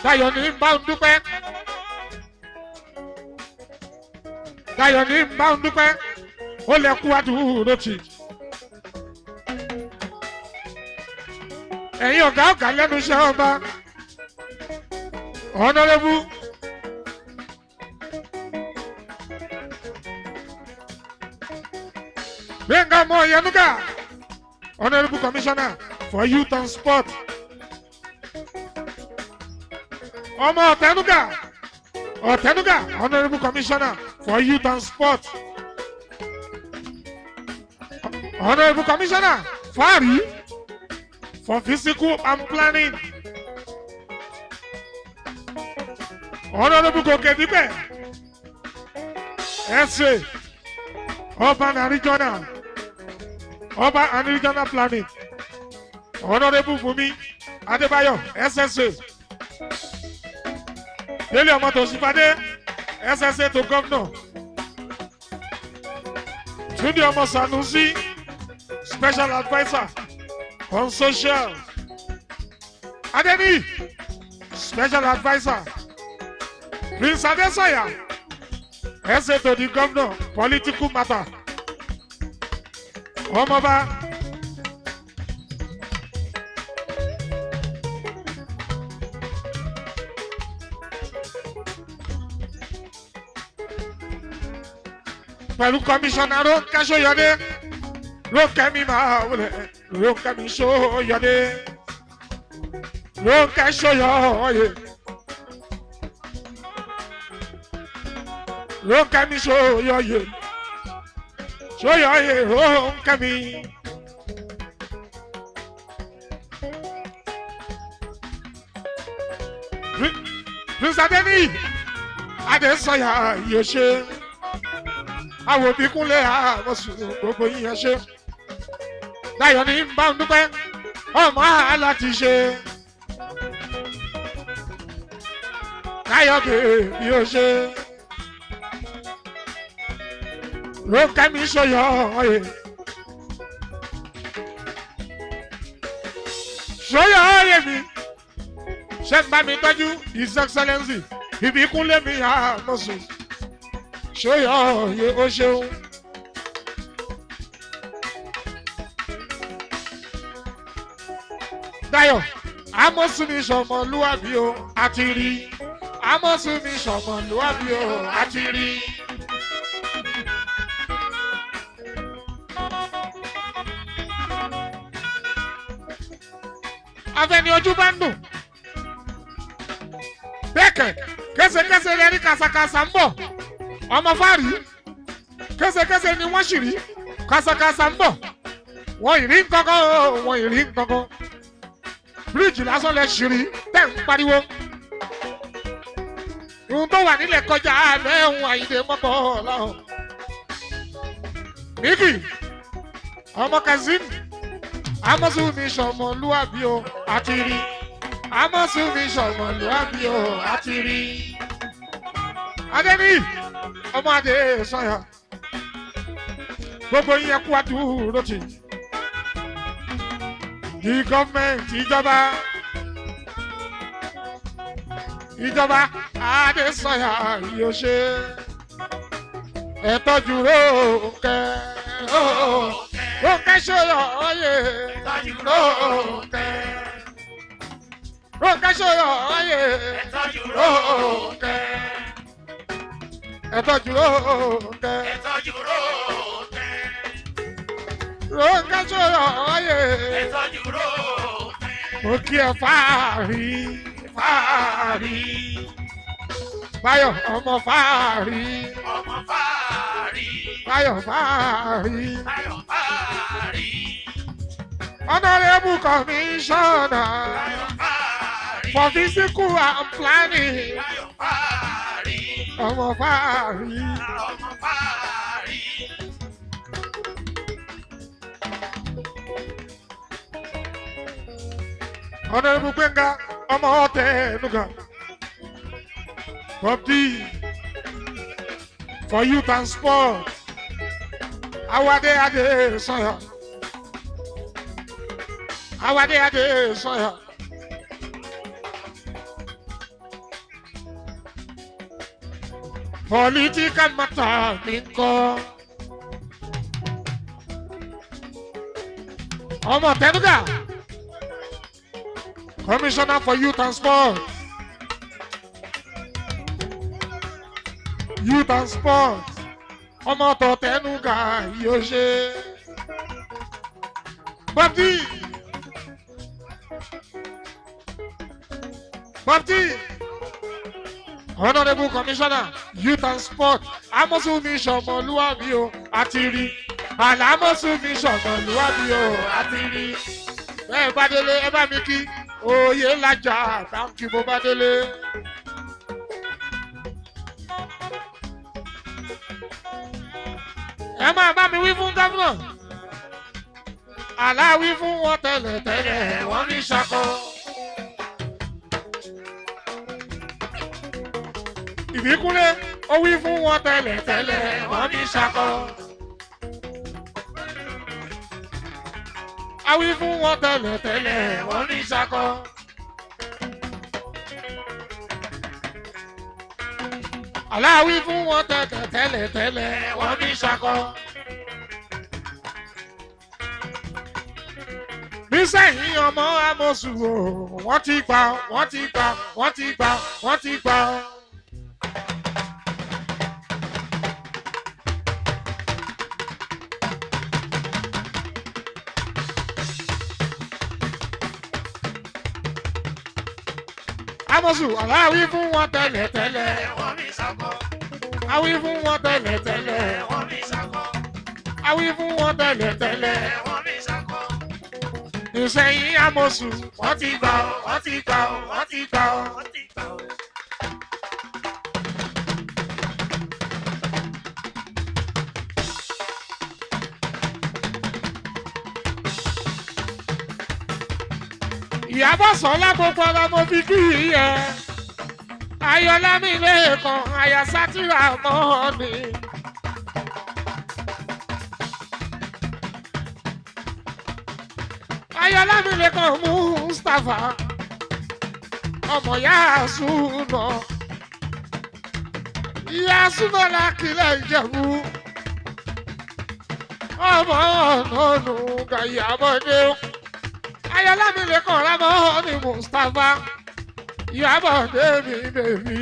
Dayọ̀ ní bá ń dúpẹ́. Dayọ̀ ní bá ń dúpẹ́. Ó lè kú àdúró tì. Ẹ̀yin ọ̀gá ọ̀gá lẹ́nu iṣẹ́ ọba. Honorable. Benga Mo Yanuga, Honorable Commissioner for Youth and Sport. Omo Otenuga, Honorable Commissioner for Youth and Sport. Honorable Commissioner Fari for Physical and Planning. Honorable Kokedipe, SA, Urban and Regional. Urban and Regional Planning. Honorable Bumi Adebayo, SSA. Dele Omotosifade, SSA to Governor. Tunde Omo Sanusi, Special Advisor on Social. Adeni, Special Advisor. Prince Adesoya, SA to the Governor, Political Matter. Ọmọba pẹ̀lú kọmíṣánná Rónkẹ́ Ṣóyọdé Rónkẹ́ mi máa wọlé Rónkẹ́ mi Ṣóyọdé Rónkẹ́ Ṣóyọyè Rónkẹ́ mi Ṣóyọyè. Ṣóyọyè Rónkẹ́ mi. Prince Adeni Adesanya yóò ṣe. Àwọn Ìbíkúnlé àmọ̀sùn gbogbo yín yẹn ṣe. Dayọ̀ ní bá ń dúpẹ́, ọmọ àlá ti ṣe. Dayọ̀ bèbí ó ṣe. Rónkẹ́ mi Ṣóyọyè. Ṣóyọyè mi. Ṣé ń bá mi tọ́jú His Excellency Ìbíkúnlé mi àmọ̀sùn. Ṣóyọyè ó ṣeun. Dayọ̀ Àmọ̀sùn mi ṣọmọlúwàbí o àti rí. Àmọ̀sùn mi ṣọmọlúwàbí o àti rí. Afẹ́ni ojú bá ń dùn. Bẹ́ẹ̀kẹ̀ kẹ́sẹ̀kẹ́sẹ̀ lẹ́rí kàṣàkàṣà ń bọ̀. Ọmọ Fáàrí kẹ́sẹ̀kẹ́sẹ̀ ni wọ́n ṣì rí kàṣàkàṣà ń bọ̀. Wọ́n ì rí nǹkankan o, wọ́n ì rí nǹkankan. Bíríìjì lásán lẹ ṣì rí tẹ̀ ń pariwo. Ohun tó wà nílẹ̀ kọjá àbẹ́ ohun Àyìndé mọ́kọ́ ọ̀làhùn. Níkì ọmọ Kazeem. Àmọ̀sùn mi ṣọmọlúwàbí o àti rí. Àmọ̀sùn mi ṣọmọlúwàbí o àti rí. Adéní ọmọ Adésanya gbogbo yín kú àdúró tì. The government ìjọba Adésanya yóò ṣe. Ẹ tọ́jú Rónkẹ́. Rónkẹ́ Ṣóyọyè. Rónkẹ́ Ṣóyọyè. Rónkẹ́. ẹ tọ́jú Rónkẹ́. ẹ tọ́jú Rónkẹ́. Rónkẹ́ sọ̀rọ̀ ọ̀yẹ́. ẹ tọ́jú Rónkẹ́. Mo kí ẹ fàárí fàárí. Báyọ̀ ọmọ fàárí. ọmọ fàárí. Báyọ̀ fàárí. Báyọ̀ fàárí. Honorable Commissioner Báyọ̀ fàárí. for Physical and Planning. Báyọ̀ fàárí. Ọmọ fàárí. ọmọ fàárí. Honorable Gbenga ọmọ Ọ̀tẹ̀nùgà. Bob D for Youth and Sport. Awade Adesanya. Awade Adesanya. Political matter nìkọ́. Ọmọ Ọ̀tẹ̀nùgà. Commissioner for Youth and Sport. Youth and Sport. Ọmọ Ọ̀tẹ̀nùgà yóò ṣe. Bọ́tí. Bọ́tí. Honorable Commissioner Youth and Sport. Amosun mi ṣọmọlúwàbí o àti rí. Àlámọ́sùn mi ṣọmọlúwàbí o àti rí. Bẹ́ẹ̀ bá délé ẹ bá mi kí. Oyè lájà báńkì bó bá délé. Ẹ máa bá mi wí fún gómìnà. Àlá wí fún wọn tẹ́lẹ̀tẹ́lẹ̀ wọ́n ní ṣakọ. Ìbíkúnlé ó wí fún wọn tẹ́lẹ̀tẹ́lẹ̀ wọ́n ní ṣakọ. A wí fún wọn tẹ́lẹ̀tẹ́lẹ̀ wọ́n ní ṣakọ. Àlá wí fún wọn tẹ́lẹ̀tẹ́lẹ̀ wọ́n ní ṣakọ. Nísẹ̀yìn ọmọ Amosu o, wọ́n ti gbà, wọ́n ti gbà, wọ́n ti gbà, wọ́n ti gbà. Amosu aláwí fún wọn tẹ́lẹ̀tẹ́lẹ̀ wọ́n ní ṣakọ. awí fún wọn tẹ́lẹ̀tẹ́lẹ̀ wọ́n ní ṣakọ. awí fún wọn tẹ́lẹ̀tẹ́lẹ̀ wọ́n ní ṣakọ. Ìṣẹ̀yìn Amosu wọ́n ti gbà ó wọ́n ti gbà ó wọ́n ti gbà ó. wọ́n ti gbà ó. Ìyábọ̀ Sọ́lá gbogbo ọ̀la mo fi kí yẹ. Ayọ̀lá mi lẹ́ẹ̀kan àyà sátìrà mọ́ ni. Ayọ̀lá mi lẹ́ẹ̀kan Mustapha ọmọ Yasuna. Yasuna lákìlẹ̀ Ìjẹ̀bú. Ọmọ ọ̀nà Gàyàbọ̀dé. Ayọ̀lá mi lẹ́ẹ̀kan Rámọ́ ni Mustapha. Ìyábọ̀dé mi bèbí.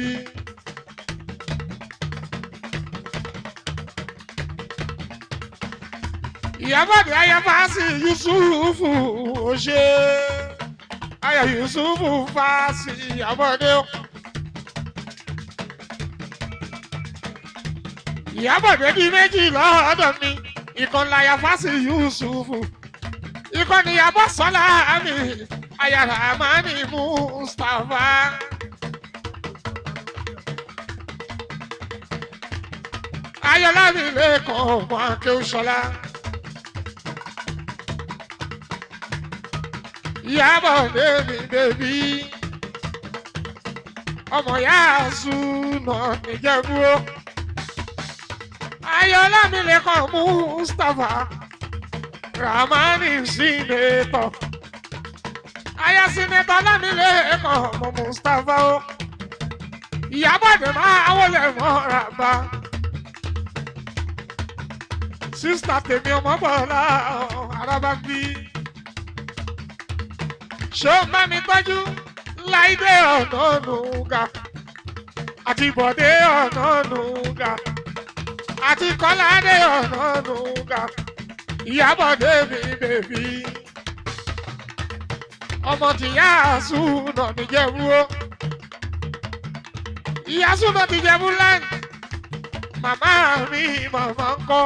Ìyábọ̀dé ayáfásí Yusufu Oṣé. Ayọ̀ Yusufu fásí Ìyábọ̀dé. Ìyábọ̀dé di méjì lọ́dọ̀ mi. Ìkànnì ayáfásí Yusufu. Ìkànnì Ìyábọ̀ Sọ́lá mi. Ayára Amani Mustapha. Ayọ̀lá mi lẹ́ẹ̀kan ọmọ Akéwùsọ́lá. Ìyábọ̀dé mi bèbí. Ọmọ Yasuna Níjẹ̀bú. Ayọ̀lá mi lẹ́ẹ̀kan Mustapha. Ramani Sínétọ̀. Aya Sínétọ̀ lámìlé ẹ̀kọ́ ọmọ Mustapha o. Ìyábọ̀dé máa wọlé mọ́ra bá. Sísítà tèmi ọmọ bọ̀ọ̀lá araba bí. Ṣé o bá mi tọ́jú Láìdé Ọ̀nànúgà? àti Bọ̀dé Ọ̀nànúgà àti Kọ́ládé Ọ̀nànúgà Ìyábọ̀dé mi bèbí ọmọ tìyá Súnà níjẹ̀bú o ìyá Súnà níjẹ̀bú land màmá mi màmá ń kọ́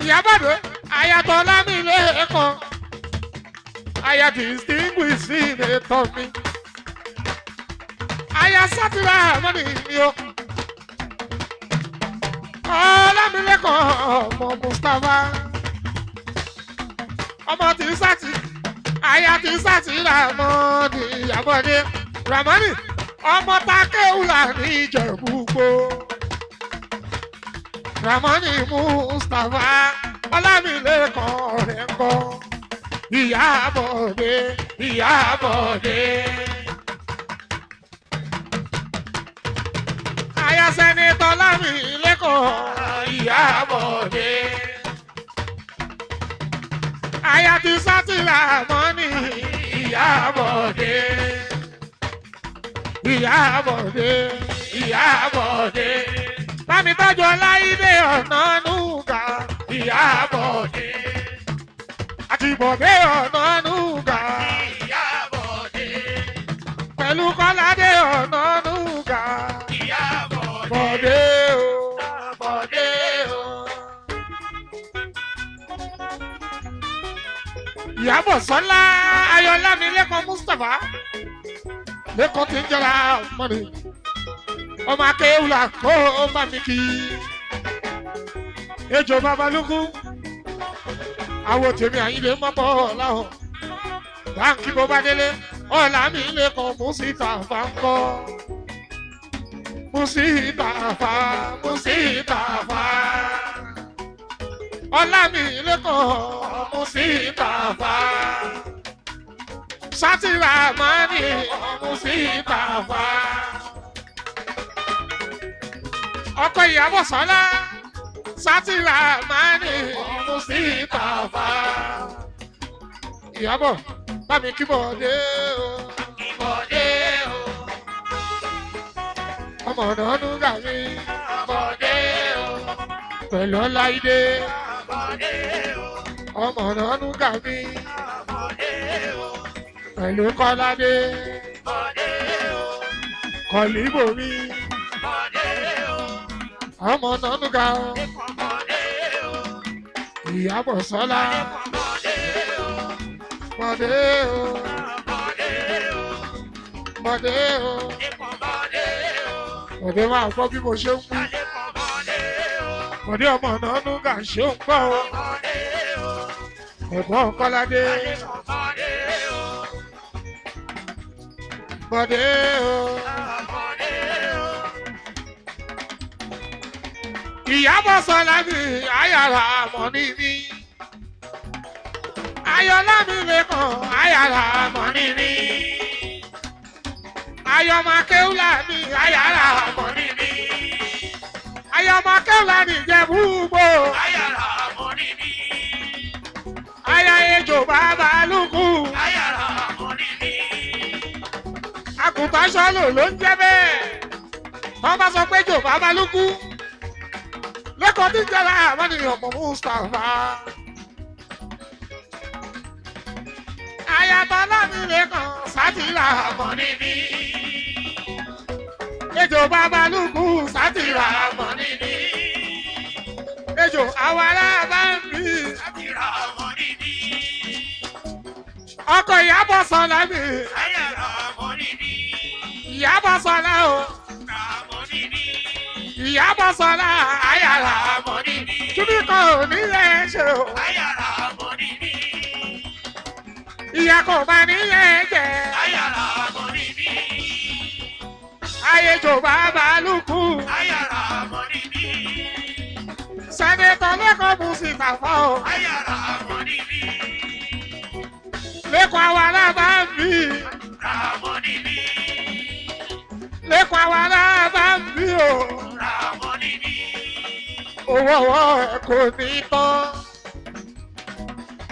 Ìyábọ̀dé ayatọ̀ Lámilẹ́kan aya distinguished senator mi aya Sátìrà mọ́nì mi o Lámilẹ́kan ọmọ Mustapha ọmọ tí sátì aya tí Sátìrà mọ́nì Ìyábọ̀dé Ramani ọmọ Takéwùlà ní Ìjẹ̀bú-Igbó Ramani Mustapha Lámilẹ́kan ọ̀rẹ́ ń kọ́ Ìyábọ̀dé Ìyábọ̀dé aya sẹ́nitọ̀ Lámilẹ́kan Ìyábọ̀dé aya tí Sátìrà mọ́nì Ìyábọ̀dé Ìyábọ̀dé Ìyábọ̀dé bámi tọ́jú Ọláìdé Ọ̀nànúgà Ìyábọ̀dé àti Bọ̀dé Ọ̀nànúgà Ìyábọ̀dé. pẹ̀lú Kọ́ládé Ọ̀nànúgà Ìyábọ̀dé. Bọ̀dé o Bọ̀dé o. Ìyábọ̀ Sọ́lá ayọ̀ Lámilẹ́kan Mustapha lẹ́kọ̀ọ́ tí ń jẹ́ra mọ́ni ọmọ Akéwùlà kó bá mi kí ejò Babalúkú àwọn tèmi Àyìndé mọ́bọ̀ láhùn báńkì bó bá délé Ọlámilẹ́kan Mustapha ń kọ́ Mustapha Ọlámilẹ́kan Mustapha Sátìrà mọ́nì Mustapha ọkọ Ìyábọ̀ Sọ́lá Sátìrà mọ́nì Mustapha Ìyábọ̀ bá mi kí Bọ̀dé o Bọ̀dé o. ọmọ Ọ̀nànúgà mi Bọ̀dé o. pẹ̀lú Ọláìdé Bọ̀dé o. ọmọ Ọ̀nànúgà mi Bọ̀dé o. pẹ̀lú Kọ́ládé Bọ̀dé o. Kọ̀líbò mi Bọ̀dé o. ọmọ Ọ̀nànúgà Bọ̀dé o. Ìyábọ̀ Sọ́lá Bọ̀dé o. Bọ̀dé o Bọ̀dé o. Bọ̀dé o Bọ̀dé o. Bọ̀dé máa gbọ́ bí mo ṣe ń wí Bọ̀dé o. Bọ̀dé ọmọ Ọ̀nànúgà ṣe ń gbọ́ o Bọ̀dé o. ẹ̀gbọ́n Kọ́ládé Bọ̀dé o. Bọ̀dé o Bọ̀dé o. Ìyábọ̀ Sọ́lá mi ayàrá mọ́nì mi ayọ̀ Lámilẹ́kan ayàrá mọ́nì mi ayọ̀ Akéwùlà mi ayàrá mọ́nì mi ayọ̀ Akéwùlà ní Ìjẹ̀bú-Igbó Ayára mọ́ni mi. ayọ̀ ejò Babalúkú Ayára mọ́ni mi. àgùntàn sọ́lò ló ń jẹ́ bẹ́ẹ̀ wọ́n bá sọ pé ejò Babalúkú lẹ́kọ̀ọ́ tí ń jẹ́ra àwọn ènìyàn ọmọ Mustapha ayàtọ̀ Lámilẹ́kan Sátìrà Mọ́ni mi. ejò Babalúkú Sátìrà Mọ́ni mi. ejò àwárá bá ń bí Ayára mọ́ni mi. ọkọ̀ Ìyábọ̀ Sọ́lá mi Ayára mọ́ni mi. Ìyábọ̀ Sọ́lá o Mọ́ni mi. Ìyábọ̀ Sọ́lá ayàrá Mọ́ni mi. kíní kan ò ní yẹn ṣe o Ayára mọ́ni mi. ìyá kò máa ní yẹn jẹ Ayára mọ́ni mi. ayéjò Babalúkú Ayára mọ́ni mi. sẹ́nitọ̀ Lẹ́kọ̀ọ́ Mustapha o Ayára mọ́ni mi. Lẹ́kọ̀ọ́ àwárá bá ń bí Mọ́ni mi. Lẹ́kọ̀ọ́ àwárá bá ń bí o Mọ́ni mi. owó ọwọ́ ẹ̀ kò ní tán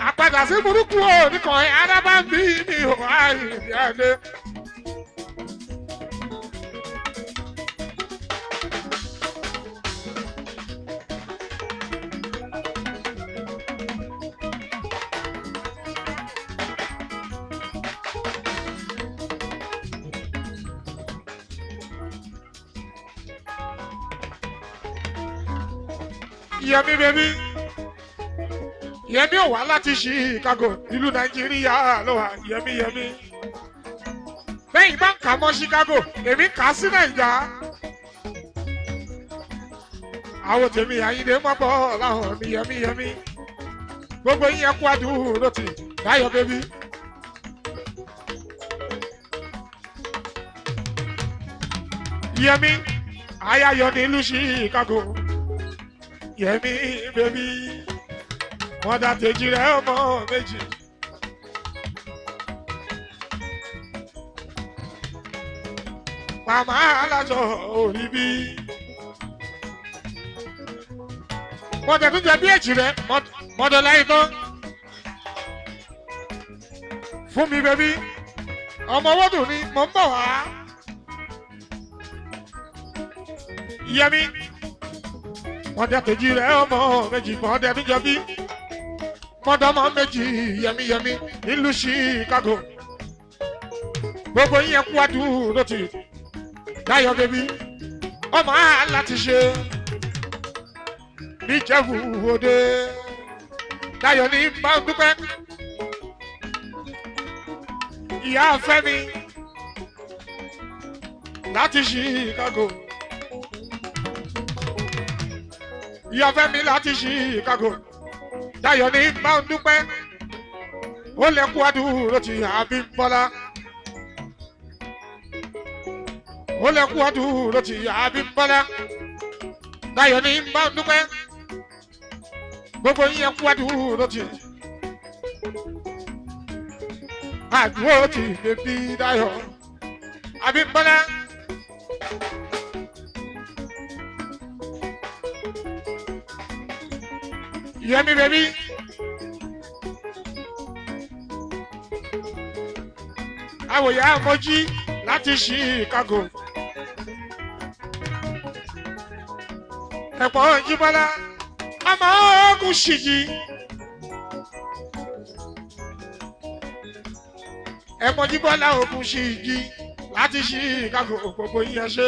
àpàdà sí burúkú o nìkan ẹ̀ ara bá ń bí ní o àìrí adé Yẹmi bèbí. Yẹmi ò wá láti Chicago ìlú Nàìjíríà ló wà Yẹmi. Bẹ́ẹ̀ bá ń kà mọ́ Chicago èmi kà á sí Nàìjà. Àwọn tèmi Àyìndé mọ́bọ̀ láwọn ní Yẹmi. Gbogbo yín ẹ kú àdúró tì Dáyọ̀ bèbí. Yẹmi ayayọ ní ìlú Chicago Yẹmi bèbí. Wọ́n dá Tèjì rẹ̀ ọmọ méjì. Màmá alájọ orí bí. Wọ́n tẹ̀ tún jẹ bí èjì rẹ̀ mọ́dọ̀ láyé tán. Fún mi bèbí. Ọmọ wọ́dù ni mò ń bọ̀ wá. Yẹmi. Wọ́n dá Tèjì rẹ̀ ọmọ méjì wọ́n tẹ̀ tún jẹ bí. Mọ́dọ̀mọ́ méjì Yẹmi nílùú Chicago. Gbogbo yín kú àdúró tì Dáyọ̀ bèbí. Ọmọ aláti ṣe níjẹ̀bú òde. Dáyọ̀ ní bá ń dúpẹ́. Ìyá Fẹ́mi láti Chicago. Ìyá Fẹ́mi láti Chicago. Dáyọ̀ ní bá ń dúpẹ́. Ó lè kú àdúró tì Abímbọ́lá. Ó lè kú àdúró tì Abímbọ́lá. Dáyọ̀ ní bá ń dúpẹ́. Gbogbo yín kú àdúró tì. Àdúró tì bèbí Dáyọ̀ Abímbọ́lá. Yẹmi bèbí. Àwòyá Mojí láti Chicago. Ẹ̀pọ̀ Jíbọ́lá ọmọ ogun ṣìjì. Ẹ̀pọ̀ Jíbọ́lá ogun ṣìjì láti Chicago gbogbo yín ṣe.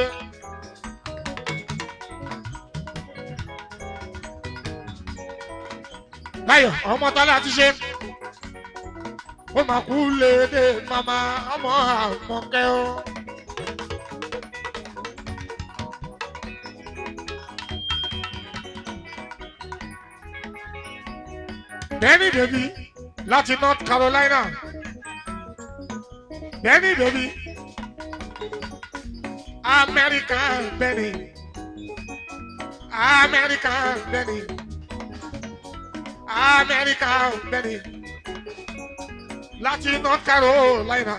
Báyọ̀ ọmọ tọ́lá ti ṣe. Ó máa kú lédè màmá ọmọ àmọ̀kẹ́ o. Benny baby láti North Carolina. Benny baby American Benny. American Benny. American Benny. Láti North Carolina.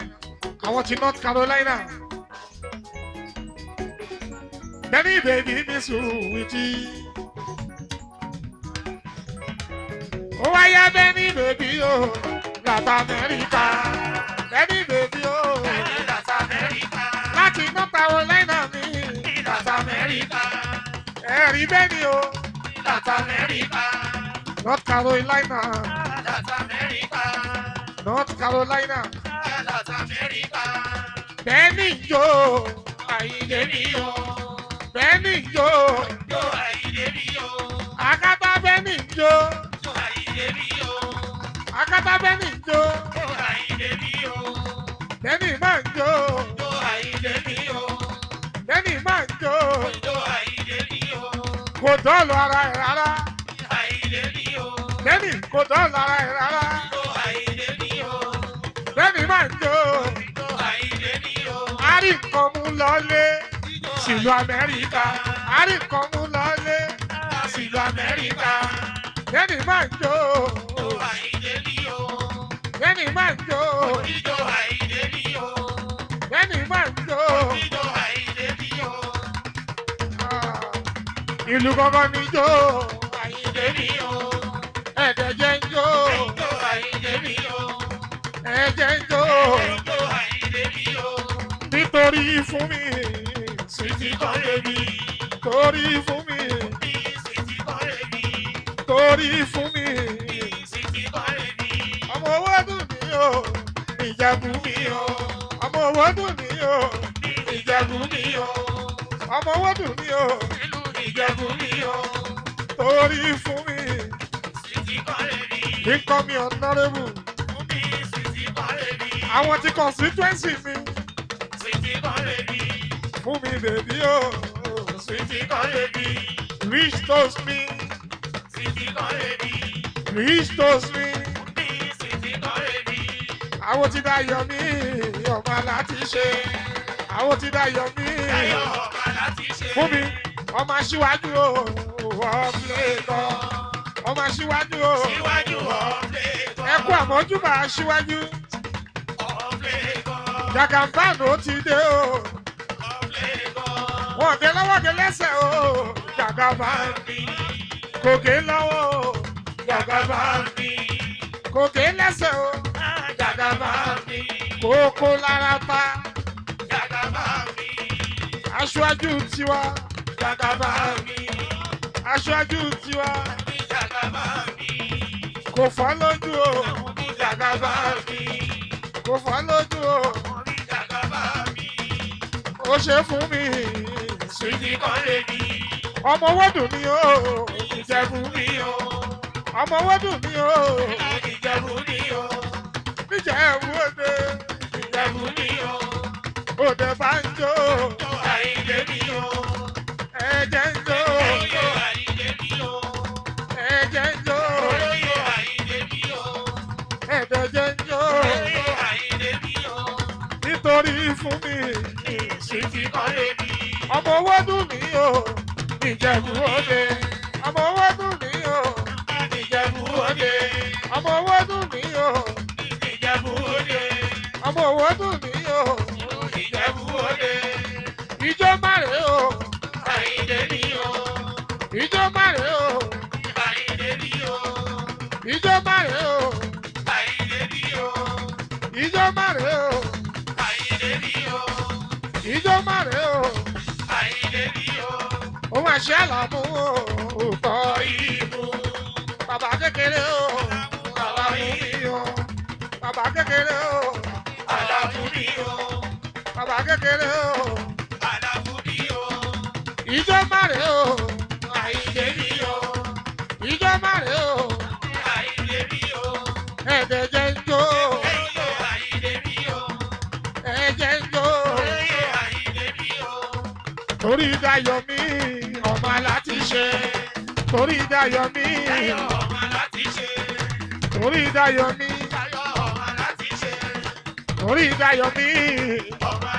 Àwọn ti North Carolina. Benny baby mi sùwìtì. Ó wáyá Benny baby o láti Amẹ́ríkà. Benny baby o láti Amẹ́ríkà. láti North Carolina mi. Láti Amẹ́ríkà. Ẹ̀rí Benny o Láti Amẹ́ríkà. North Carolina. Láti Amẹ́ríkà. North Carolina. Láti Amẹ́ríkà. Benny jó Àyìndé mi o. Benny jó Jó Àyìndé mi o. akátá Benny jó Jó Àyìndé mi o. akátá Benny jó Jó Àyìndé mi o. Benny máa ń jó Jó Àyìndé mi o. Benny máa ń jó Jó Àyìndé mi o. kò dọ́ọ̀lù ara ẹ̀ rárá Àyìndé mi o. Benny kò dọ́ọ̀lù ara ẹ̀ rárá Jó Àyìndé mi o. Benny máa ń jó Jó Àyìndé mi o. àrí nǹkan mú lọ́lé sílùú Amẹ́ríkà àrí nǹkan mú lọ́lé sílùú Amẹ́ríkà Benny máa ń jó Jó Àyìndé mi o. Benny máa ń jó Jó Àyìndé mi o. Benny máa ń jó. Jó Àyìndé mi o. Ìlú gangan ni jó Àyìndé mi o. ẹ̀dẹ̀ jẹ́ ń jó Jó Àyìndé mi o. ẹ̀jẹ̀ ń jó Jó Àyìndé mi o. nítorí fún mi Sweetie kọ́lé mi. torí fún mi Sweetie kọ́lé mi. torí fún mi Sweetie kọ́lé mi. ọmọ owó dùn mí o Ìjẹ̀bú mi o ọmọ owó dùn mí o Ìjẹ̀bú mi o ọmọ owó dùn mí o Ìlú Ìjẹ̀bú mi o. torí fún mi Sweetie Kọ́rẹ́bí. kíkọ́ mi honorable Fún mi Sweetie Kọ́rẹ́bí. àwọn tí constituency mi Sweetie Kọ́rẹ́bí. fún mi bèbí o Sweetie Kọ́rẹ́bí. rich toast me Sweetie Kọ́rẹ́bí. rich toast me Fún mi Sweetie Kọ́rẹ́bí. àwọn tí Dayọ̀ mi ọmọ láti ṣe àwọn tí Dayọ̀ mi Dayọ̀ ọba láti ṣe. fún mi ọmọ aṣíwájú o ọ̀pẹ̀kọ ọmọ aṣíwájú o Síwájú ọ̀pẹ̀kọ. ẹ kú àmójúbà aṣíwájú Ọ̀pẹ̀kọ. Jagabanu ó ti dé o Ọ̀pẹ̀kọ. wọn dé lọ́wọ́ dé lẹ́sẹ̀ o Jagabanu kò gé lọ́wọ́ o Jagabanu kò gé lẹ́sẹ̀ o Jagabanu kókó lára bá aṣáájú tiwa Jagabanu aṣáájú tiwa kò fọ́ lójú o Jagabanu kò fọ́ lójú o ó ṣe fún mi Sweetie Kọ́rẹ́bí. ọmọ wọ́dùn mi o Ìjẹ̀bú mi o. ọmọ wọ́dùn mi o Ìjẹ̀bú mi o. níjẹ̀bú òde Ìjẹ̀bú mi o. òde bá ń jó Àyìndé mi o. ẹ̀jẹ̀ ń jó Olóyè Àyìndé mi o. ẹ̀jẹ̀ ń jó Olóyè Àyìndé mi o. ẹ̀dẹ̀jẹ̀ ń jó Olóyè Àyìndé mi o. nítorí fún mi Sweetie Kọ́rẹ́bí. ọmọ wọ́dùn mi o níjẹ̀bú òde ọmọ wọ́dùn mi o Ìjẹ̀bú Òde. ọmọ wọ́dùn mi o Ìjẹ̀bú Òde. ọmọ wọ́dùn mi o Ìjẹ̀bú Òde. ìjọ márè o Àyìndé mi o. ìjọ márè o Àyìndé mi o. ìjọ márè o Àyìndé mi o. ìjọ márè o Àyìndé mi o. ìjọ márè o Àyìndé mi o. òun àṣẹ àlàmú o òótọ́ Ìbú. bàbá kékeré o bàbá mú mi o bàbá kékeré o Àlàbù mi o. bàbá kékeré o Àlàbù mi o. ìjọ márè o Àyìndé mi o. ìjọ márè o Àyìndé mi o. ẹ̀ẹ́dẹ̀jẹ̀ ń jó Olóyè Àyìndé mi o. ẹ̀ẹ́dẹ̀ ń jó Olóyè Àyìndé mi o. torí Dayọ̀ mi ọmọ láti ṣe torí Dayọ̀ mi Dayọ̀ ọmọ láti ṣe. torí Dayọ̀ mi Dayọ̀ ọmọ láti ṣe. torí Dayọ̀ mi Ọmọ